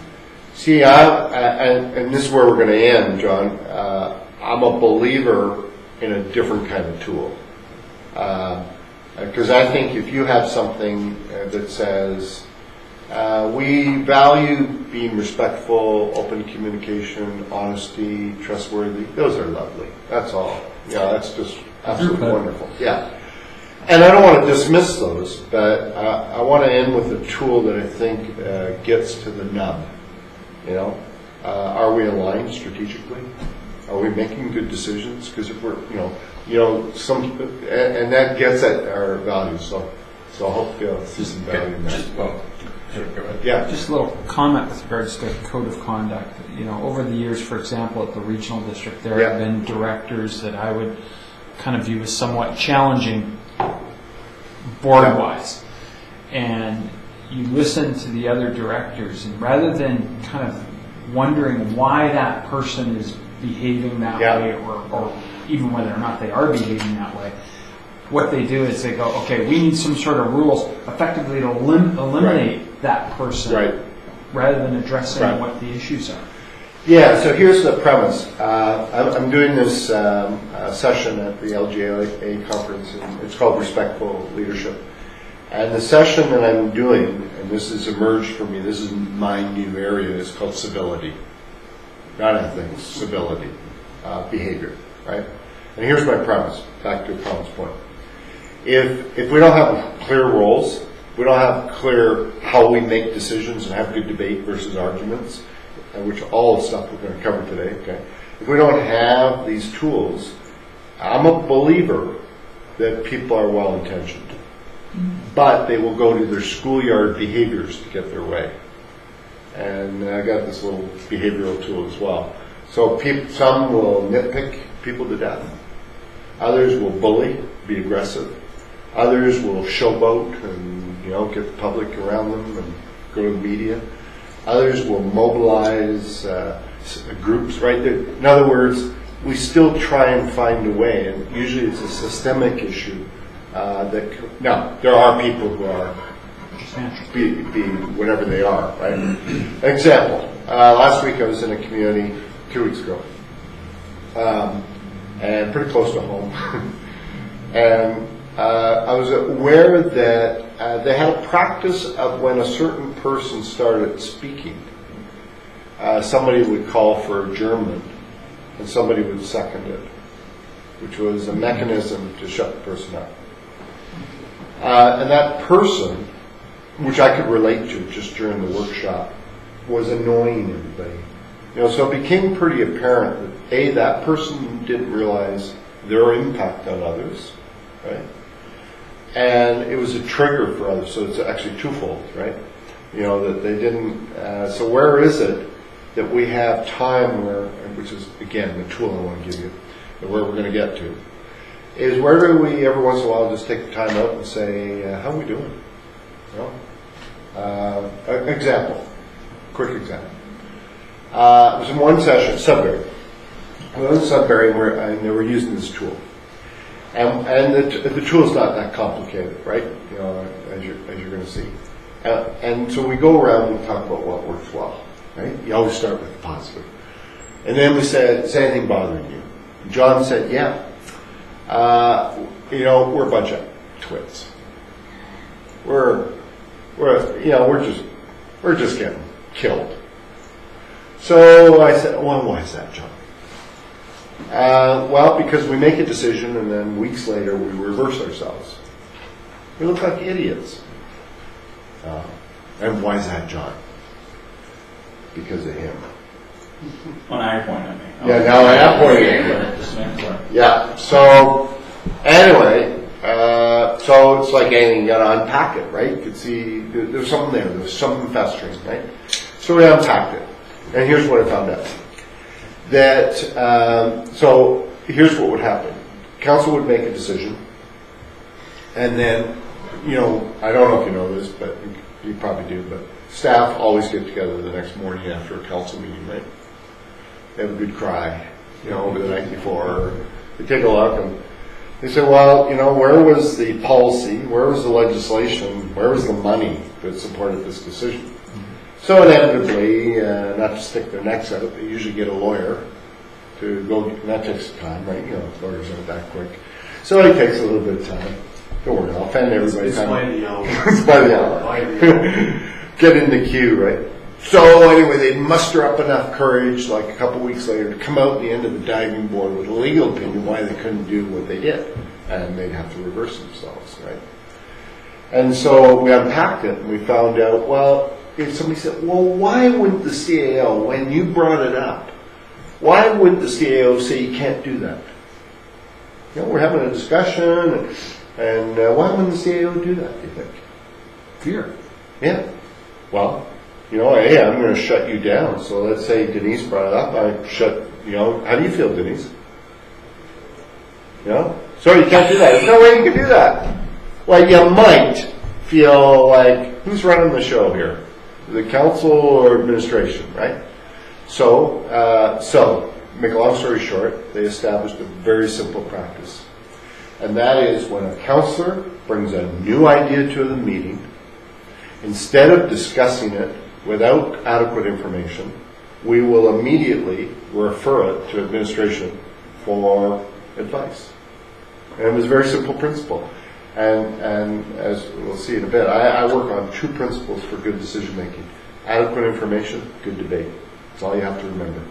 [SPEAKER 1] See, and this is where we're going to end, John. I'm a believer in a different kind of tool. Because I think if you have something that says, we value being respectful, open communication, honesty, trustworthy, those are lovely. That's all. Yeah, that's just absolutely wonderful. Yeah. And I don't want to dismiss those, but I want to end with a tool that I think gets to the nub. Are we aligned strategically? Are we making good decisions? Because if we're, and that gets at our values. So I hope you'll see some value in that.
[SPEAKER 3] Just a little comment with regards to code of conduct. Over the years, for example, at the regional district, there have been directors that I would kind of view as somewhat challenging board-wise. And you listen to the other directors, and rather than kind of wondering why that person is behaving that way, or even whether or not they are behaving that way, what they do is they go, okay, we need some sort of rules effectively to eliminate that person rather than addressing what the issues are.
[SPEAKER 1] Yeah, so here's the premise. I'm doing this session at the LGA conference, and it's called Respectful Leadership. And the session that I'm doing, and this has emerged for me, this is my new area, is called civility. Not ethics, civility, behavior, right? And here's my premise, back to Tom's point. If we don't have clear roles, we don't have clear how we make decisions and have good debate versus arguments, which all the stuff we're going to cover today, okay? If we don't have these tools, I'm a believer that people are well-intentioned. But they will go to their schoolyard behaviors to get their way. And I got this little behavioral tool as well. So some will nitpick people to death. Others will bully, be aggressive. Others will showboat and get the public around them and go to the media. Others will mobilize groups right there. In other words, we still try and find a way, and usually it's a systemic issue. Now, there are people who are be whatever they are, right? Example, last week I was in a community 2 weeks ago, and pretty close to home, and I was aware that they had a practice of when a certain person started speaking, somebody would call for adjournment, and somebody would second it, which was a mechanism to shut the person up. And that person, which I could relate to just during the workshop, was annoying everybody. So it became pretty apparent that that person didn't realize their impact on others, right? And it was a trigger for others, so it's actually twofold, right? That they didn't. So where is it that we have time where, which is again the tool I want to give you, and where we're going to get to, is where do we every once in a while just take the time out and say, how are we doing? Example, quick example. It was in one session, Sudbury. We were in Sudbury and they were using this tool. And the tool's not that complicated, right? As you're going to see. And so we go around and talk about what works well, right? You always start with the positive. And then we said, is anything bothering you? And John said, yeah. We're a bunch of twits. We're just getting killed. So I said, well, why is that, John? Well, because we make a decision and then weeks later we reverse ourselves. We look like idiots. And why is that, John? Because of him.
[SPEAKER 8] Well, now you're pointing at me.
[SPEAKER 1] Yeah, now I am pointing at you. Yeah, so anyway, so it's like anything, you got to unpack it, right? You could see there's something there. There's something festering, right? So we unpacked it. And here's what I found out. So here's what would happen. Council would make a decision. And then, I don't know if you know this, but you probably do, but staff always get together the next morning after a council meeting, right? They have a good cry, over the night before. They take a look and they say, well, where was the policy? Where was the legislation? Where was the money that supported this decision? So inevitably, not to stick their necks out, they usually get a lawyer to go, and that takes time, right? Lawyers aren't that quick. So it takes a little bit of time. Don't worry, I'll offend everybody.
[SPEAKER 10] It's by the hour.
[SPEAKER 1] It's by the hour. Get in the queue, right? So anyway, they muster up enough courage, like a couple weeks later, to come out at the end of the diving board with a legal opinion why they couldn't do what they did. And they'd have to reverse themselves, right? And so we unpacked it and we found out, well, if somebody said, well, why wouldn't the CAO, when you brought it up, why wouldn't the CAO say you can't do that? We're having a discussion, and why wouldn't the CAO do that, do you think?
[SPEAKER 3] Fear.
[SPEAKER 1] Yeah. Well, hey, I'm going to shut you down. So let's say Denise brought it up. I shut, how do you feel, Denise? So you can't do that. There's no way you can do that. Well, you might feel like, who's running the show here? The council or administration, right? So, make a long story short, they established a very simple practice. And that is when a councillor brings a new idea to the meeting, instead of discussing it without adequate information, we will immediately refer it to administration for advice. And it was a very simple principle. And as we'll see in a bit, I work on two principles for good decision making. Adequate information, good debate. That's all you have to remember.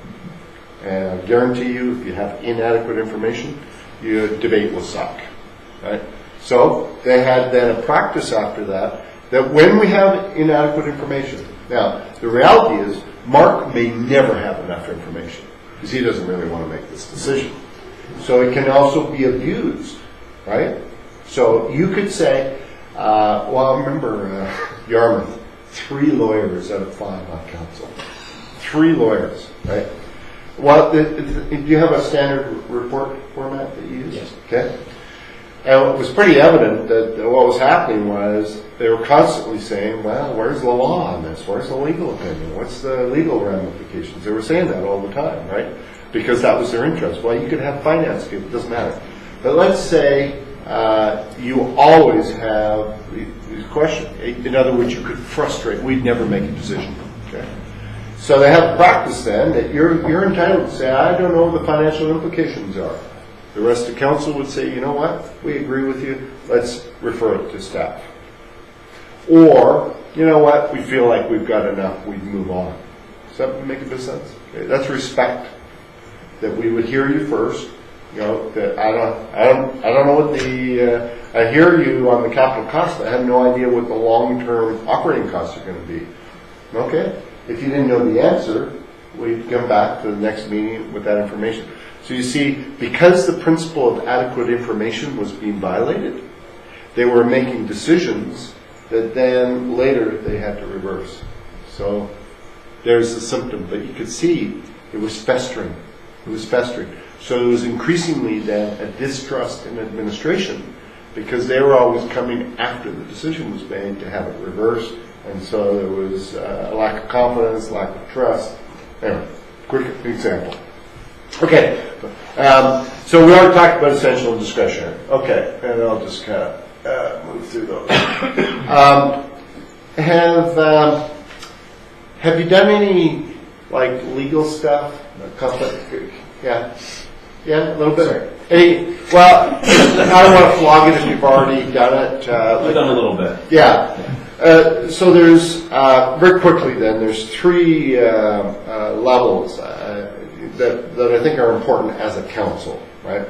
[SPEAKER 1] And I guarantee you, if you have inadequate information, your debate will suck. Right? So they had then a practice after that when we have inadequate information. Now, the reality is, Mark may never have enough information because he doesn't really want to make this decision. So it can also be abused, right? So you could say, well, remember Yarmouth, 3 lawyers out of 5 on council. 3 lawyers, right? Well, do you have a standard report format that you use?
[SPEAKER 8] Yes.
[SPEAKER 1] Okay. And it was pretty evident that what was happening was they were constantly saying, well, where's the law on this? Where's the legal opinion? What's the legal ramifications? They were saying that all the time, right? Because that was their interest. Well, you could have finance people, it doesn't matter. But let's say you always have these questions. In other words, you could frustrate. We'd never make a decision. Okay? So they have a practice then that you're entitled to say, I don't know what the financial implications are. The rest of council would say, you know what, we agree with you, let's refer it to staff. Or, you know what, we feel like we've got enough, we move on. Does that make a bit of sense? Okay, that's respect. that we would hear you first. You know, that I don't know what the, I hear you on the capital cost, but I have no idea what the long-term operating costs are going to be. Okay. If you didn't know the answer, we'd come back to the next meeting with that information. So you see, because the principle of adequate information was being violated, they were making decisions that then later they had to reverse. So there's the symptom, but you could see it was festering. It was festering. So it was increasingly then a distrust in administration, because they were always coming after the decision was made to have it reversed. And so there was a lack of confidence, lack of trust. Anyway, quick example. Okay, so we already talked about essential and discretionary. Okay, and I'll just kind of move through those. Have you done any like legal stuff? Yeah, a little bit. Well, I don't want to flog it if you've already done it.
[SPEAKER 8] I've done a little bit.
[SPEAKER 1] Yeah. So there's very quickly then. There's three levels that I think are important as a council, right?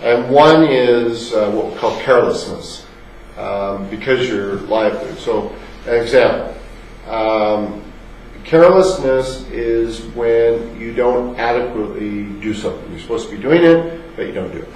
[SPEAKER 1] And one is what we call carelessness, because you're liable. So, an example. Carelessness is when you don't adequately do something. You're supposed to be doing it, but you don't do it.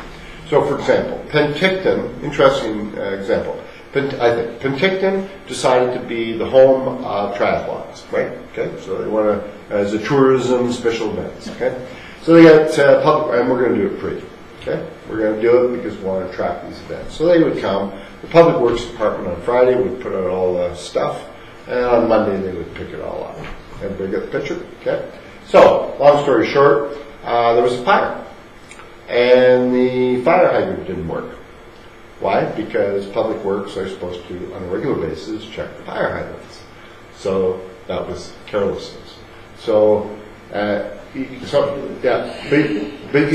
[SPEAKER 1] So, for example, Penticton, interesting example. I think Penticton decided to be the home of triathlons, right? Okay, so they want to, as a tourism special events, okay? So they got public, and we're going to do it free, okay? We're going to do it because we want to attract these events. So they would come, the Public Works Department on Friday would put out all the stuff, and on Monday they would pick it all up. Everybody got the picture, okay? So, long story short, there was a fire, and the fire hydrant didn't work. Why? Because Public Works are supposed to, on a regular basis, check the fire hydrants. So that was carelessness. So, but you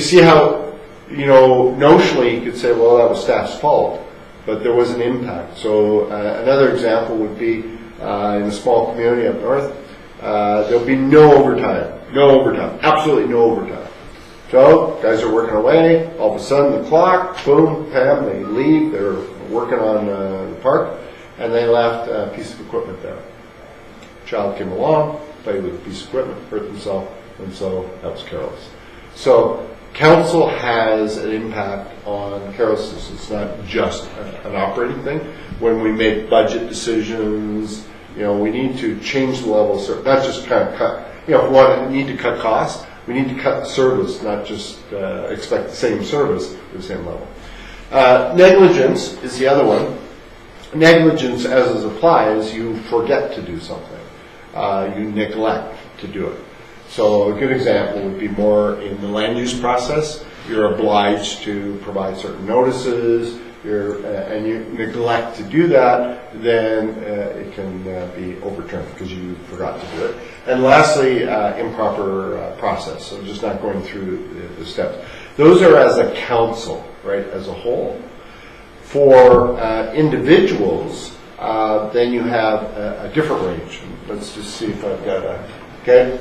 [SPEAKER 1] see how, notionally you could say, well, that was staff's fault, but there was an impact. So another example would be in a small community up north, there'll be no overtime, absolutely no overtime. So, guys are working away, all of a sudden the clock, boom, bam, they leave, they're working on the park, and they left a piece of equipment there. Child came along, played with a piece of equipment, hurt himself, and so that was careless. So, council has an impact on carelessness. It's not just an operating thing. When we make budget decisions, we need to change the level of, not just kind of cut, we need to cut costs. We need to cut the service, not just expect the same service at the same level. Negligence is the other one. Negligence, as it applies, you forget to do something. You neglect to do it. So a good example would be more in the land use process. You're obliged to provide certain notices, and you neglect to do that, then it can be overturned because you forgot to do it. And lastly, improper process, so just not going through the steps. Those are as a council, right, as a whole. For individuals, then you have a different range. Let's just see if I've got okay.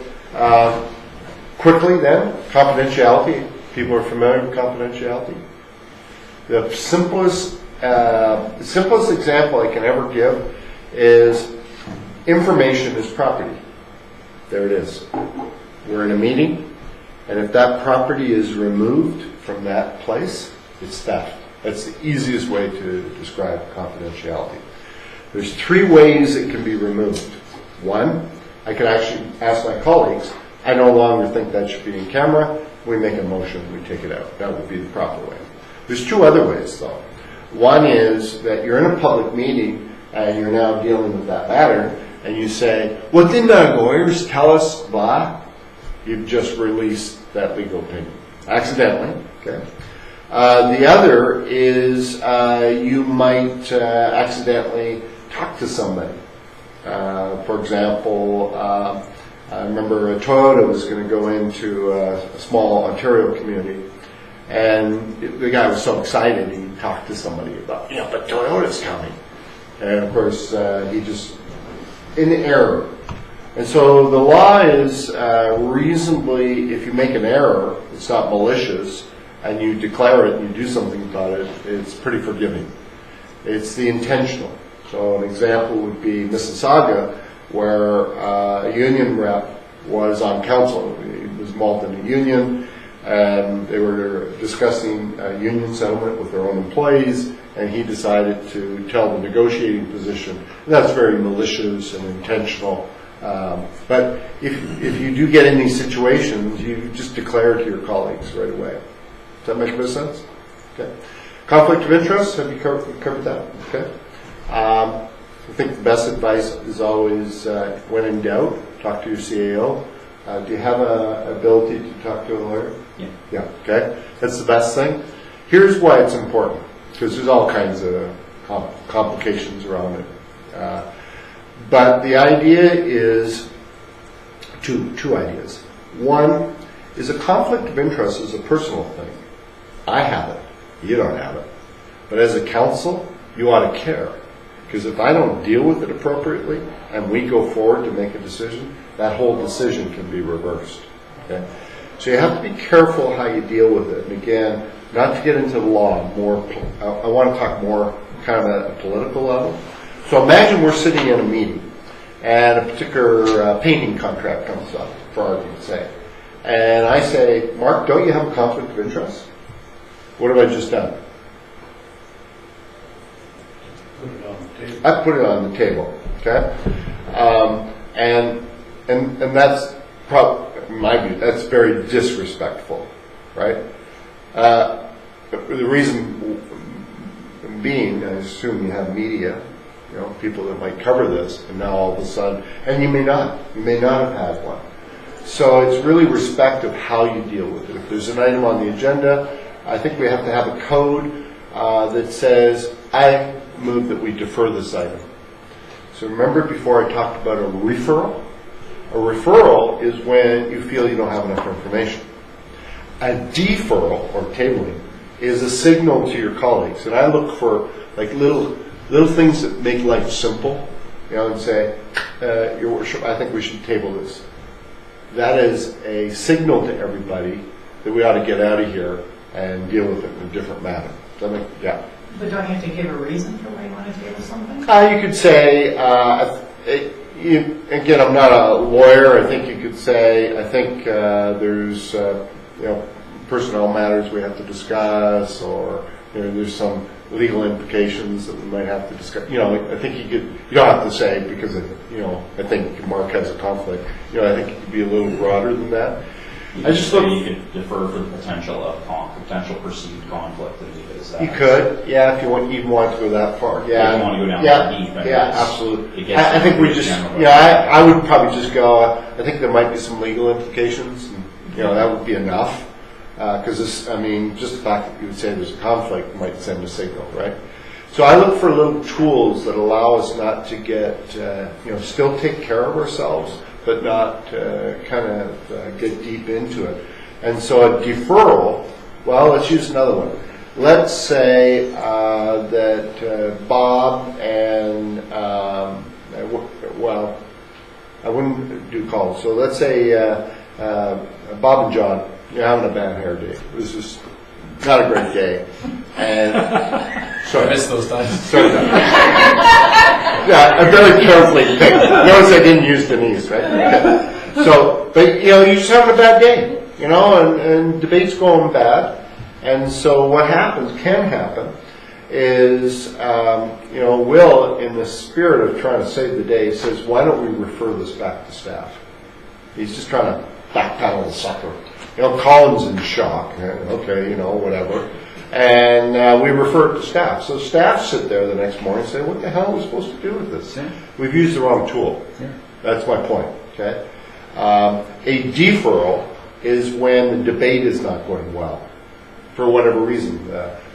[SPEAKER 1] Quickly then, confidentiality. People are familiar with confidentiality. The simplest example I can ever give is information is property. There it is. We're in a meeting, and if that property is removed from that place, it's theft. That's the easiest way to describe confidentiality. There's three ways it can be removed. One, I can actually ask my colleagues, I no longer think that should be in camera. We make a motion, we take it out. That would be the proper way. There's two other ways, though. One is that you're in a public meeting and you're now dealing with that matter, and you say, well, didn't the lawyers tell us, blah? You've just released that legal opinion. Accidentally, okay? The other is you might accidentally talk to somebody. For example, I remember Toyota was going to go into a small Ontario community, and the guy was so excited he talked to somebody about, but Toyota's coming. And of course, he just, in error, And so the law is reasonably, if you make an error, it's not malicious, and you declare it and you do something about it, it's pretty forgiving. It's the intentional. So an example would be Mississauga, where a union rep was on council. He was involved in a union, and they were discussing a union settlement with their own employees, and he decided to tell the negotiating position. And that's very malicious and intentional. But if you do get in these situations, you just declare it to your colleagues right away. Does that make a bit of sense? Okay. Conflict of interest, have you covered that? Okay. I think the best advice is always, when in doubt, talk to your CAO. Do you have an ability to talk to a lawyer?
[SPEAKER 8] Yeah.
[SPEAKER 1] Yeah, okay. That's the best thing. Here's why it's important, because there's all kinds of complications around it. But the idea is two ideas. One is a conflict of interest is a personal thing. I have it. You don't have it. But as a council, you ought to care. Because if I don't deal with it appropriately and we go forward to make a decision, that whole decision can be reversed. Okay? So you have to be careful how you deal with it. And again, not to get into the law, I want to talk more kind of at a political level. So imagine we're sitting in a meeting and a particular painting contract comes up, for argument's sake. And I say, Mark, don't you have a conflict of interest? What have I just done? I put it on the table, okay? And that's probably, in my view, that's very disrespectful, right? The reason being, I assume you have media, you know, people that might cover this, and now all of a sudden, and you may not have had one. So it's really respect of how you deal with it. If there's an item on the agenda, I think we have to have a code that says, I move that we defer this item. So remember before I talked about a referral? A referral is when you feel you don't have enough information. A deferral, or tabling, is a signal to your colleagues. And I look for like little things that make life simple, you know, and say, Your Worship, I think we should table this. That is a signal to everybody that we ought to get out of here and deal with it in a different manner. Yeah.
[SPEAKER 12] But don't you have to give a reason for why you want to table something?
[SPEAKER 1] You could say, again, I'm not a lawyer. I think you could say, I think there's, personnel matters we have to discuss, or there's some legal implications that we might have to discuss. I think you don't have to say because I think Mark has a conflict. I think it could be a little broader than that.
[SPEAKER 8] You could defer for the potential of potential perceived conflict.
[SPEAKER 1] You could, yeah, if you even want to go that far. Yeah,
[SPEAKER 8] if you want to go down that deep.
[SPEAKER 1] Yeah, absolutely. I think we just, I would probably just go. I think there might be some legal implications, and that would be enough. Because just the fact that you would say there's a conflict might send a signal, right? So I look for little tools that allow us not to get, still take care of ourselves, but not get deep into it. And so a deferral, well, let's use another one. Let's say that Bob and, I wouldn't do calls. So let's say Bob and John, you're having a bad hair day. It was just not a great day. And
[SPEAKER 2] I miss those times.
[SPEAKER 1] Sorry. Yeah, I'm very carefully picked. Notice I didn't use Denise, right? Okay. So, but you're just having a bad day, and debate's going bad. And so what can happen, is, Will, in the spirit of trying to save the day, says, why don't we refer this back to staff? He's just trying to backpedal the sucker. Colin's in shock. Okay, whatever. And we refer it to staff. So staff sit there the next morning and say, what the hell are we supposed to do with this? Yeah. We've used the wrong tool. Yeah. That's my point. Okay. A deferral is when the debate is not going well. For whatever reason.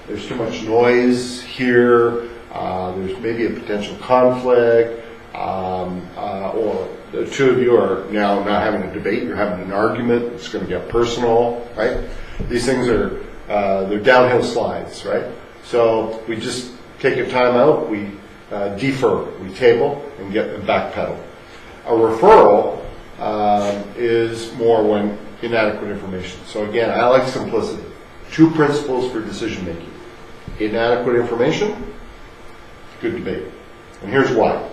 [SPEAKER 1] There's too much noise here. There's maybe a potential conflict. Or the two of you are now not having a debate, you're having an argument, it's going to get personal, right? These things are, they're downhill slides, right? So we just take a time out, we defer, we table, and get backpedal. A referral is more when inadequate information. So again, I like simplicity. 2 principles for decision making. Inadequate information, good debate. And here's why.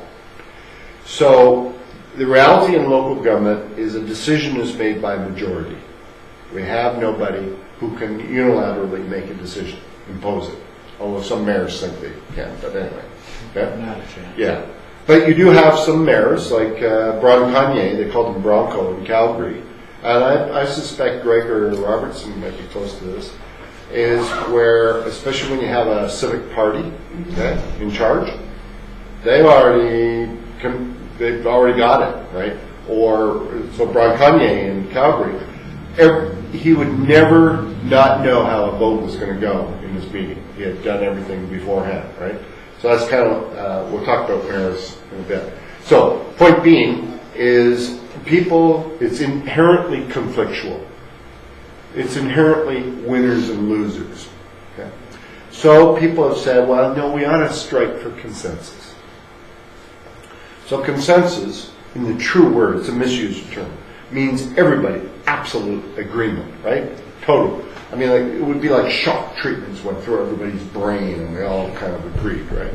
[SPEAKER 1] So the reality in local government is a decision is made by majority. We have nobody who can unilaterally make a decision, impose it. Although some mayors think they can, but anyway. Okay?
[SPEAKER 3] Not a chance.
[SPEAKER 1] Yeah. But you do have some mayors, like Bronconnier, they called him Bronco in Calgary. And I suspect Greg or Robertson might be close to this, is where, especially when you have a civic party in charge, they've already got it, right? Or, so Bronconnier in Calgary, he would never not know how a vote was going to go in his meeting. He had done everything beforehand, right? So that's kind of, we'll talk about mayors in a bit. So, point being is people, it's inherently conflictual. It's inherently winners and losers. Okay? So people have said, well, no, we ought to strike for consensus. So consensus, in the true word, it's a misused term, means everybody, absolute agreement, right? Total. I mean, like, it would be like shock treatments went through everybody's brain and we all kind of agreed, right?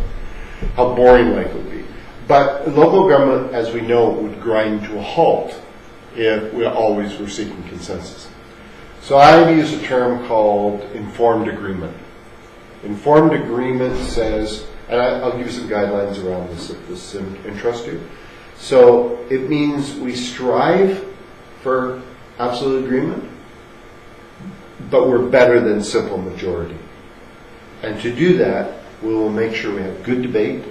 [SPEAKER 1] How boring life would be. But local government, as we know, would grind to a halt if we always were seeking consensus. So I use a term called informed agreement. Informed agreement says, and I'll give you some guidelines around this if this interests you. So it means we strive for absolute agreement, but we're better than simple majority. And to do that, we will make sure we have good debate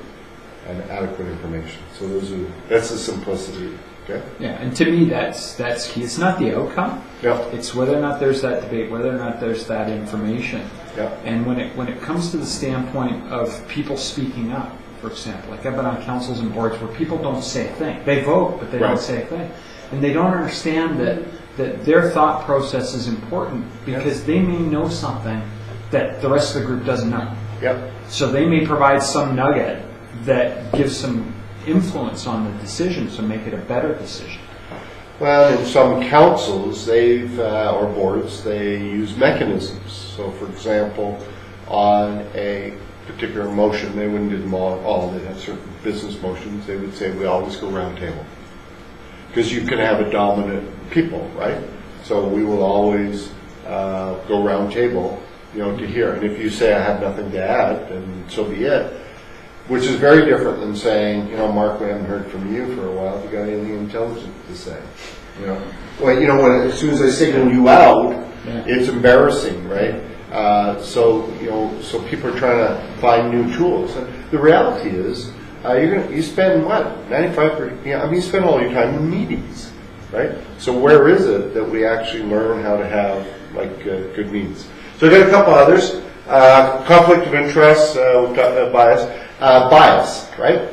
[SPEAKER 1] and adequate information. So that's the simplicity. Okay?
[SPEAKER 3] Yeah, and to me that's key. It's not the outcome.
[SPEAKER 1] Yeah.
[SPEAKER 3] It's whether or not there's that debate, whether or not there's that information.
[SPEAKER 1] Yeah.
[SPEAKER 3] And when it comes to the standpoint of people speaking up, for example, like I've been on councils and boards where people don't say a thing. They vote, but they don't say a thing. And they don't understand that their thought process is important because they may know something that the rest of the group doesn't know.
[SPEAKER 1] Yep.
[SPEAKER 3] So they may provide some nugget that gives some influence on the decision to make it a better decision.
[SPEAKER 1] Well, in some councils, or boards, they use mechanisms. So, for example, on a particular motion, they wouldn't do them all. They'd have certain business motions. They would say, we always go round table. Because you can have a dominant people, right? So we will always go round table, to hear. And if you say, I have nothing to add, then so be it. Which is very different than saying, Mark, we haven't heard from you for a while. Have you got anything intelligent to say? Well, as soon as I signal you out, it's embarrassing, right? So people are trying to find new tools. And the reality is, you spend what? 95%, you spend all your time in meetings, right? So where is it that we actually learn how to have good meetings? So I got a couple others. Conflict of interest, we've got bias. Bias, right?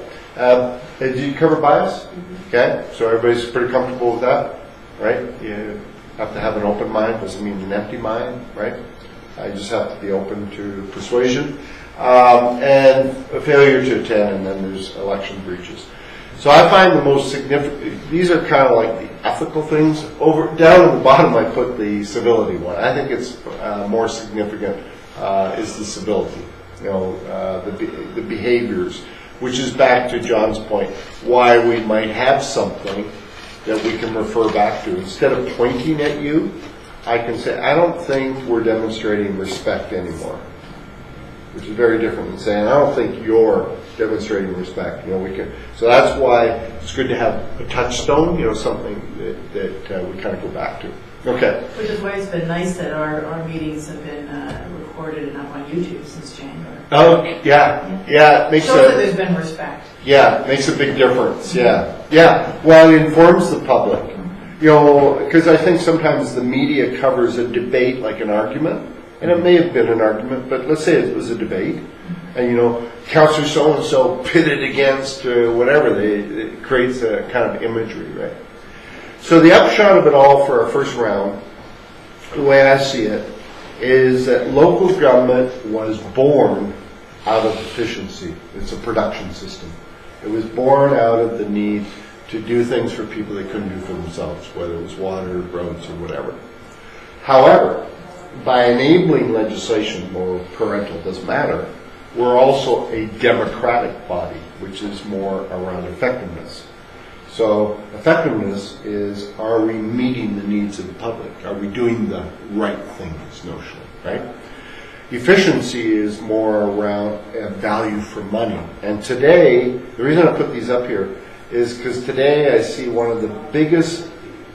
[SPEAKER 1] Did you cover bias? Okay, so everybody's pretty comfortable with that, right? You have to have an open mind, doesn't mean an empty mind, right? You just have to be open to persuasion. And a failure to attend, and then there's election breaches. So I find the most significant, these are kind of like the ethical things. Down at the bottom I put the civility one. I think it's more significant is the civility. The behaviors, which is back to John's point, why we might have something that we can refer back to. Instead of pointing at you, I can say, I don't think we're demonstrating respect anymore, which is very different than saying, I don't think you're demonstrating respect. So that's why it's good to have a touchstone, something that we kind of go back to. Okay.
[SPEAKER 12] Which is why it's been nice that our meetings have been recorded and up on YouTube since January.
[SPEAKER 1] Oh, yeah. It makes
[SPEAKER 12] shows that there's been respect.
[SPEAKER 1] Yeah, it makes a big difference. Yeah. Well, it informs the public. Because I think sometimes the media covers a debate like an argument, and it may have been an argument, but let's say it was a debate, and Councillor so-and-so pitted against whatever, it creates a kind of imagery, right? So the upshot of it all for our first round, the way I see it, is that local government was born out of efficiency. It's a production system. It was born out of the need to do things for people they couldn't do for themselves, whether it was water, roads, or whatever. However, by enabling legislation, or parental, doesn't matter, we're also a democratic body, which is more around effectiveness. So effectiveness is, are we meeting the needs of the public? Are we doing the right things, notionally, right? Efficiency is more around value for money. And today, the reason I put these up here is because today I see one of the biggest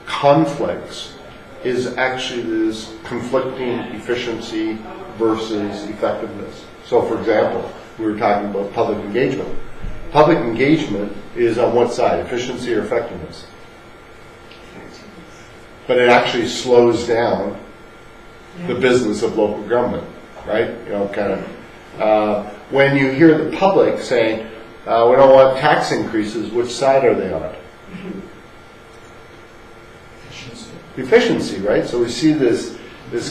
[SPEAKER 1] conflicts is actually this conflicting efficiency versus effectiveness. So for example, we were talking about public engagement. Public engagement is on what side, efficiency or effectiveness? But it actually slows down the business of local government, right? You know, kind of. When you hear the public saying, we don't want tax increases, which side are they on? Efficiency, right? So we see this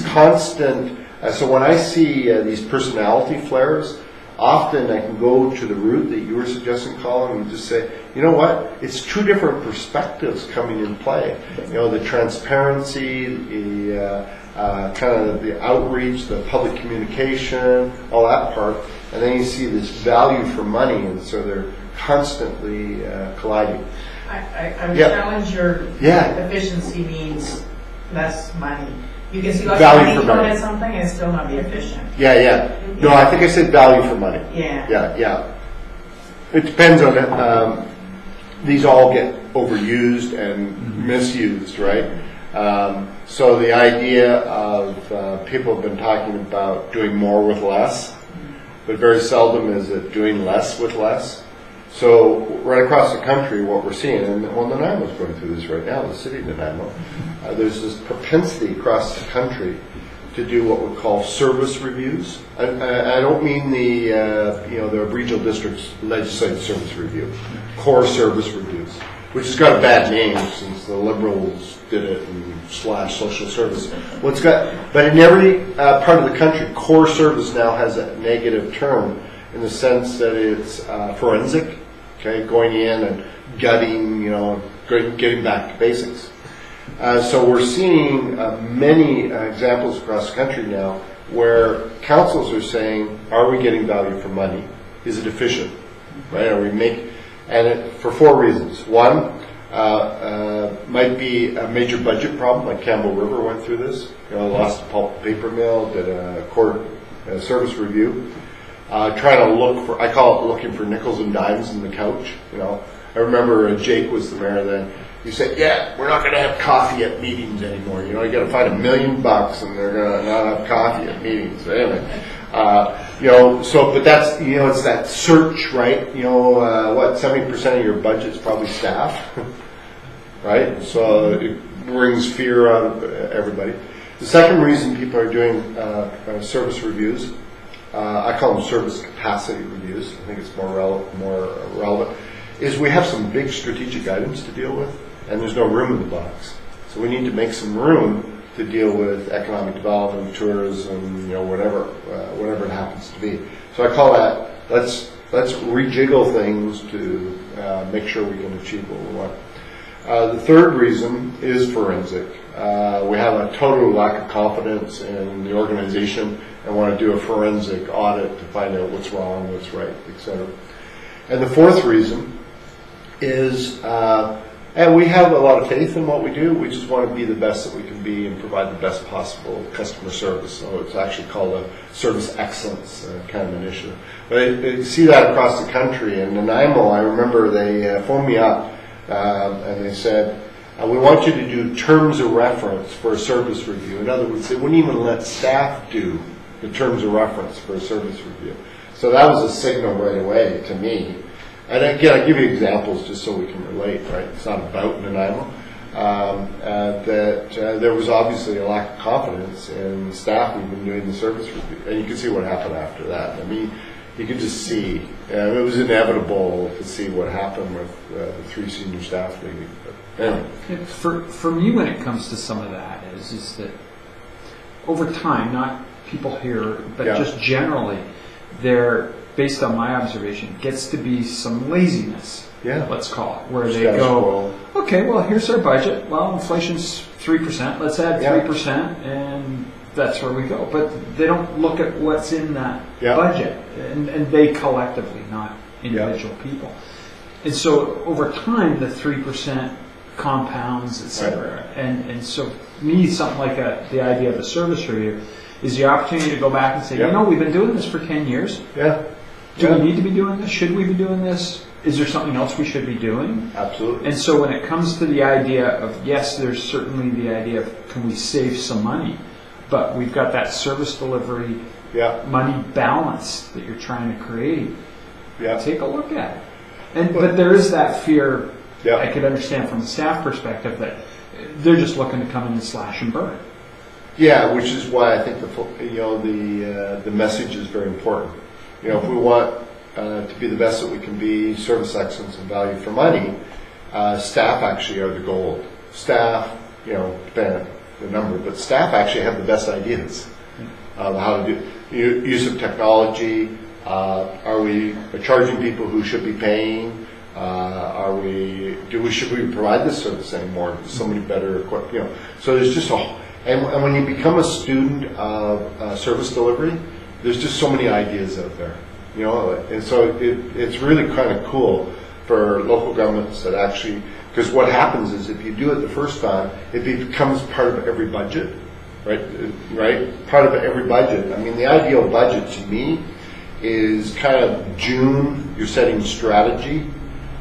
[SPEAKER 1] constant. So when I see these personality flares, often I can go to the route that you were suggesting, Colin, and just say, you know what? It's two different perspectives coming in play. You know, the transparency, the kind of the outreach, the public communication, all that part, and then you see this value for money, and so they're constantly colliding.
[SPEAKER 12] I would challenge your efficiency means less money. You can see less money thrown at something and still not be efficient.
[SPEAKER 1] No, I think I said value for money.
[SPEAKER 12] Yeah.
[SPEAKER 1] It depends on these all get overused and misused, right? So the idea of people have been talking about doing more with less, but very seldom is it doing less with less. So right across the country, what we're seeing, and Nanaimo's going through this right now, the city of Nanaimo, there's this propensity across the country to do what we call service reviews. I don't mean the regional district's legislative service review, core service reviews, which has got a bad name since the Liberals did it and / social service. But in every part of the country, core service now has a negative term in the sense that it's forensic, okay, going in and gutting, getting back to basics. So we're seeing many examples across the country now where councils are saying, are we getting value for money? Is it efficient? Right? For 4 reasons. One, might be a major budget problem, like Campbell River went through this. Lost a pulp and paper mill, did a court service review. Trying to look for, I call it looking for nickels and dimes in the couch. I remember Jake was the mayor then. He said, we're not going to have coffee at meetings anymore. You got to find $1 million and they're going to not have coffee at meetings. So anyway, but that's, it's that search, right? 70% of your budget's probably staff, right? So it brings fear out of everybody. The second reason people are doing service reviews, I call them service capacity reviews. I think it's more relevant. Is we have some big strategic items to deal with, and there's no room in the box. So we need to make some room to deal with economic development, tourism, whatever it happens to be. So I call that let's rejiggle things to make sure we can achieve what we want. The third reason is forensic. We have a total lack of confidence in the organization and want to do a forensic audit to find out what's wrong, what's right, etc. And the fourth reason is, and we have a lot of faith in what we do, we just want to be the best that we can be and provide the best possible customer service. So it's actually called a service excellence kind of initiative. But I see that across the country. And in Nanaimo, I remember they phoned me up and they said, we want you to do terms of reference for a service review. In other words, they wouldn't even let staff do the terms of reference for a service review. So that was a signal right away to me. And again, I'll give you examples just so we can relate, right? It's not about Nanaimo. That there was obviously a lack of confidence in staff even doing the service review. And you can see what happened after that. I mean, you could just see, it was inevitable to see what happened with the 3 senior staff leaving. But anyway.
[SPEAKER 3] For me, when it comes to some of that, is that over time, not people here, but just generally, there based on my observation, gets to be some laziness.
[SPEAKER 1] Yeah.
[SPEAKER 3] Let's call it, where they
[SPEAKER 1] Status
[SPEAKER 3] go,
[SPEAKER 1] quo.
[SPEAKER 3] okay, well, here's our budget. Well, inflation's 3%. Let's add 3%, and that's where we go. But they don't look at what's in that budget, and they collectively, not individual people. And so over time, the 3% compounds, et cetera. Right. And so me, something like the idea of a service review is the opportunity to go back and say, you know, we've been doing this for 10 years.
[SPEAKER 1] Yeah.
[SPEAKER 3] Do we need to be doing this? Should we be doing this? Is there something else we should be doing?
[SPEAKER 1] Absolutely.
[SPEAKER 3] And so when it comes to the idea of, yes, there's certainly the idea of can we save some money, but we've got that service delivery money balance that you're trying to create. Yeah. Take a look at it. But there is that fear, I could understand from the staff perspective, that they're just looking to come in and slash and burn.
[SPEAKER 1] Yeah, which is why I think the message is very important. You know, if we want to be the best that we can be, service excellence and value for money, staff actually are the gold. Staff, you know, depending on the number, but staff actually have the best ideas of how to do use of technology. Are we charging people who should be paying? Should we provide this service anymore? Is somebody better equipped? You know, so there's just and when you become a student of service delivery, there's just so many ideas out there. You know, and so it's really kind of cool for local governments that actually, because what happens is if you do it the first time, it becomes part of every budget, right? Right? Part of every budget. I mean, the ideal budget to me is kind of June, you're setting strategy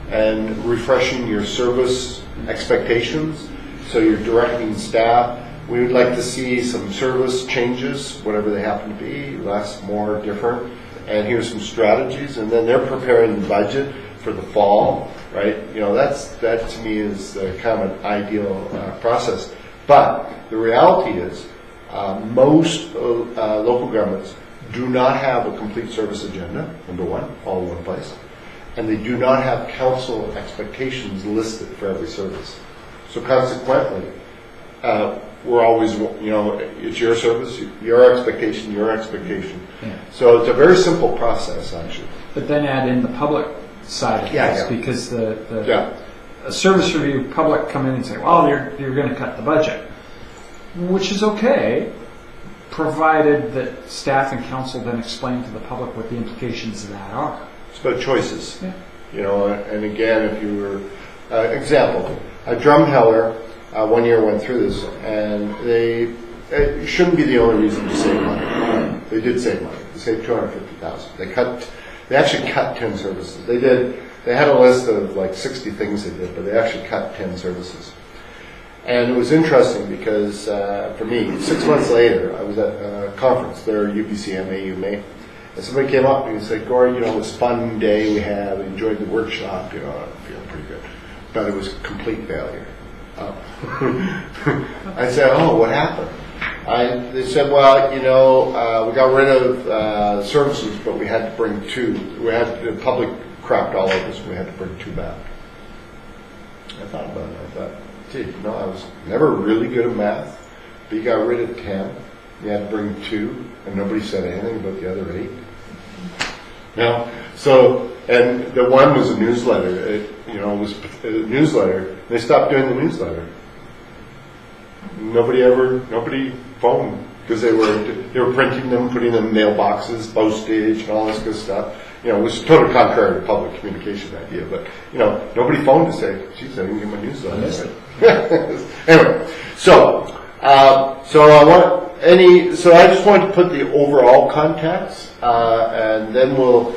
[SPEAKER 1] and refreshing your service expectations. So you're directing staff. We would like to see some service changes, whatever they happen to be, less, more, different. And here's some strategies, and then they're preparing the budget for the fall, right? You know, that to me is kind of an ideal process. But the reality is, most local governments do not have a complete service agenda, number one, all in one place, and they do not have council expectations listed for every service. So consequently, we're always, you know, it's your service, your expectation. Yeah. So it's a very simple process, actually.
[SPEAKER 3] But then add in the public side of this, because the service review, public come in and say, well, you're going to cut the budget, which is okay, provided that staff and council then explain to the public what the implications of that are.
[SPEAKER 1] It's about choices. Yeah. You know, and again, if you were, example, Drumheller, 1 year went through this, and it shouldn't be the only reason to save money. They did save money. They saved $250,000. They actually cut 10 services. They had a list of like 60 things they did, but they actually cut 10 services. And it was interesting because for me, 6 months later, I was at a conference there, UBC, MAU, and somebody came up and he said, Gordon, you know, it was a fun day we had. We enjoyed the workshop. You know, I feel pretty good. But it was a complete failure. I said, oh, what happened? They said, well, you know, we got rid of services, but we had to bring 2. We had the public crapped all over us, and we had to bring 2 back. I thought about it. I thought, gee, you know, I was never really good at math, but you got rid of 10. You had to bring 2, and nobody said anything about the other 8. No. So, and the one was a newsletter. It was a newsletter. They stopped doing the newsletter. Nobody phoned because they were printing them, putting them in mailboxes, postage, and all this good stuff. You know, it was totally contrary to public communication idea. But you know, nobody phoned to say, "Geez, I didn't get my newsletter." Anyway, so I just wanted to put the overall context, and then we'll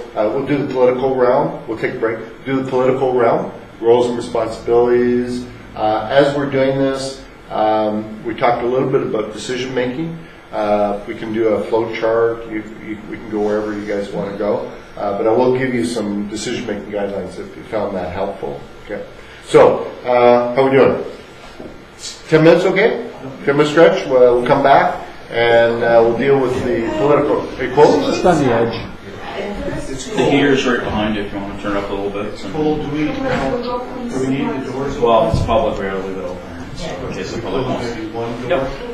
[SPEAKER 1] do the political realm. We'll take a break. Do the political realm, roles and responsibilities. As we're doing this, we talked a little bit about decision making. We can do a flow chart. We can go wherever you guys want to go. But I will give you some decision making guidelines if you found that helpful. Okay. So, how are we doing? 10 minutes, okay? 10 minute stretch. We'll come back and we'll deal with the political. Hey, quote?
[SPEAKER 3] Just on the edge.
[SPEAKER 8] The heater's right behind you if you want to turn it up a little bit. So.
[SPEAKER 10] Cole, do we need the doors?
[SPEAKER 8] Well, it's public, rarely though. In case the public wants.
[SPEAKER 10] Maybe one door?
[SPEAKER 8] Yep.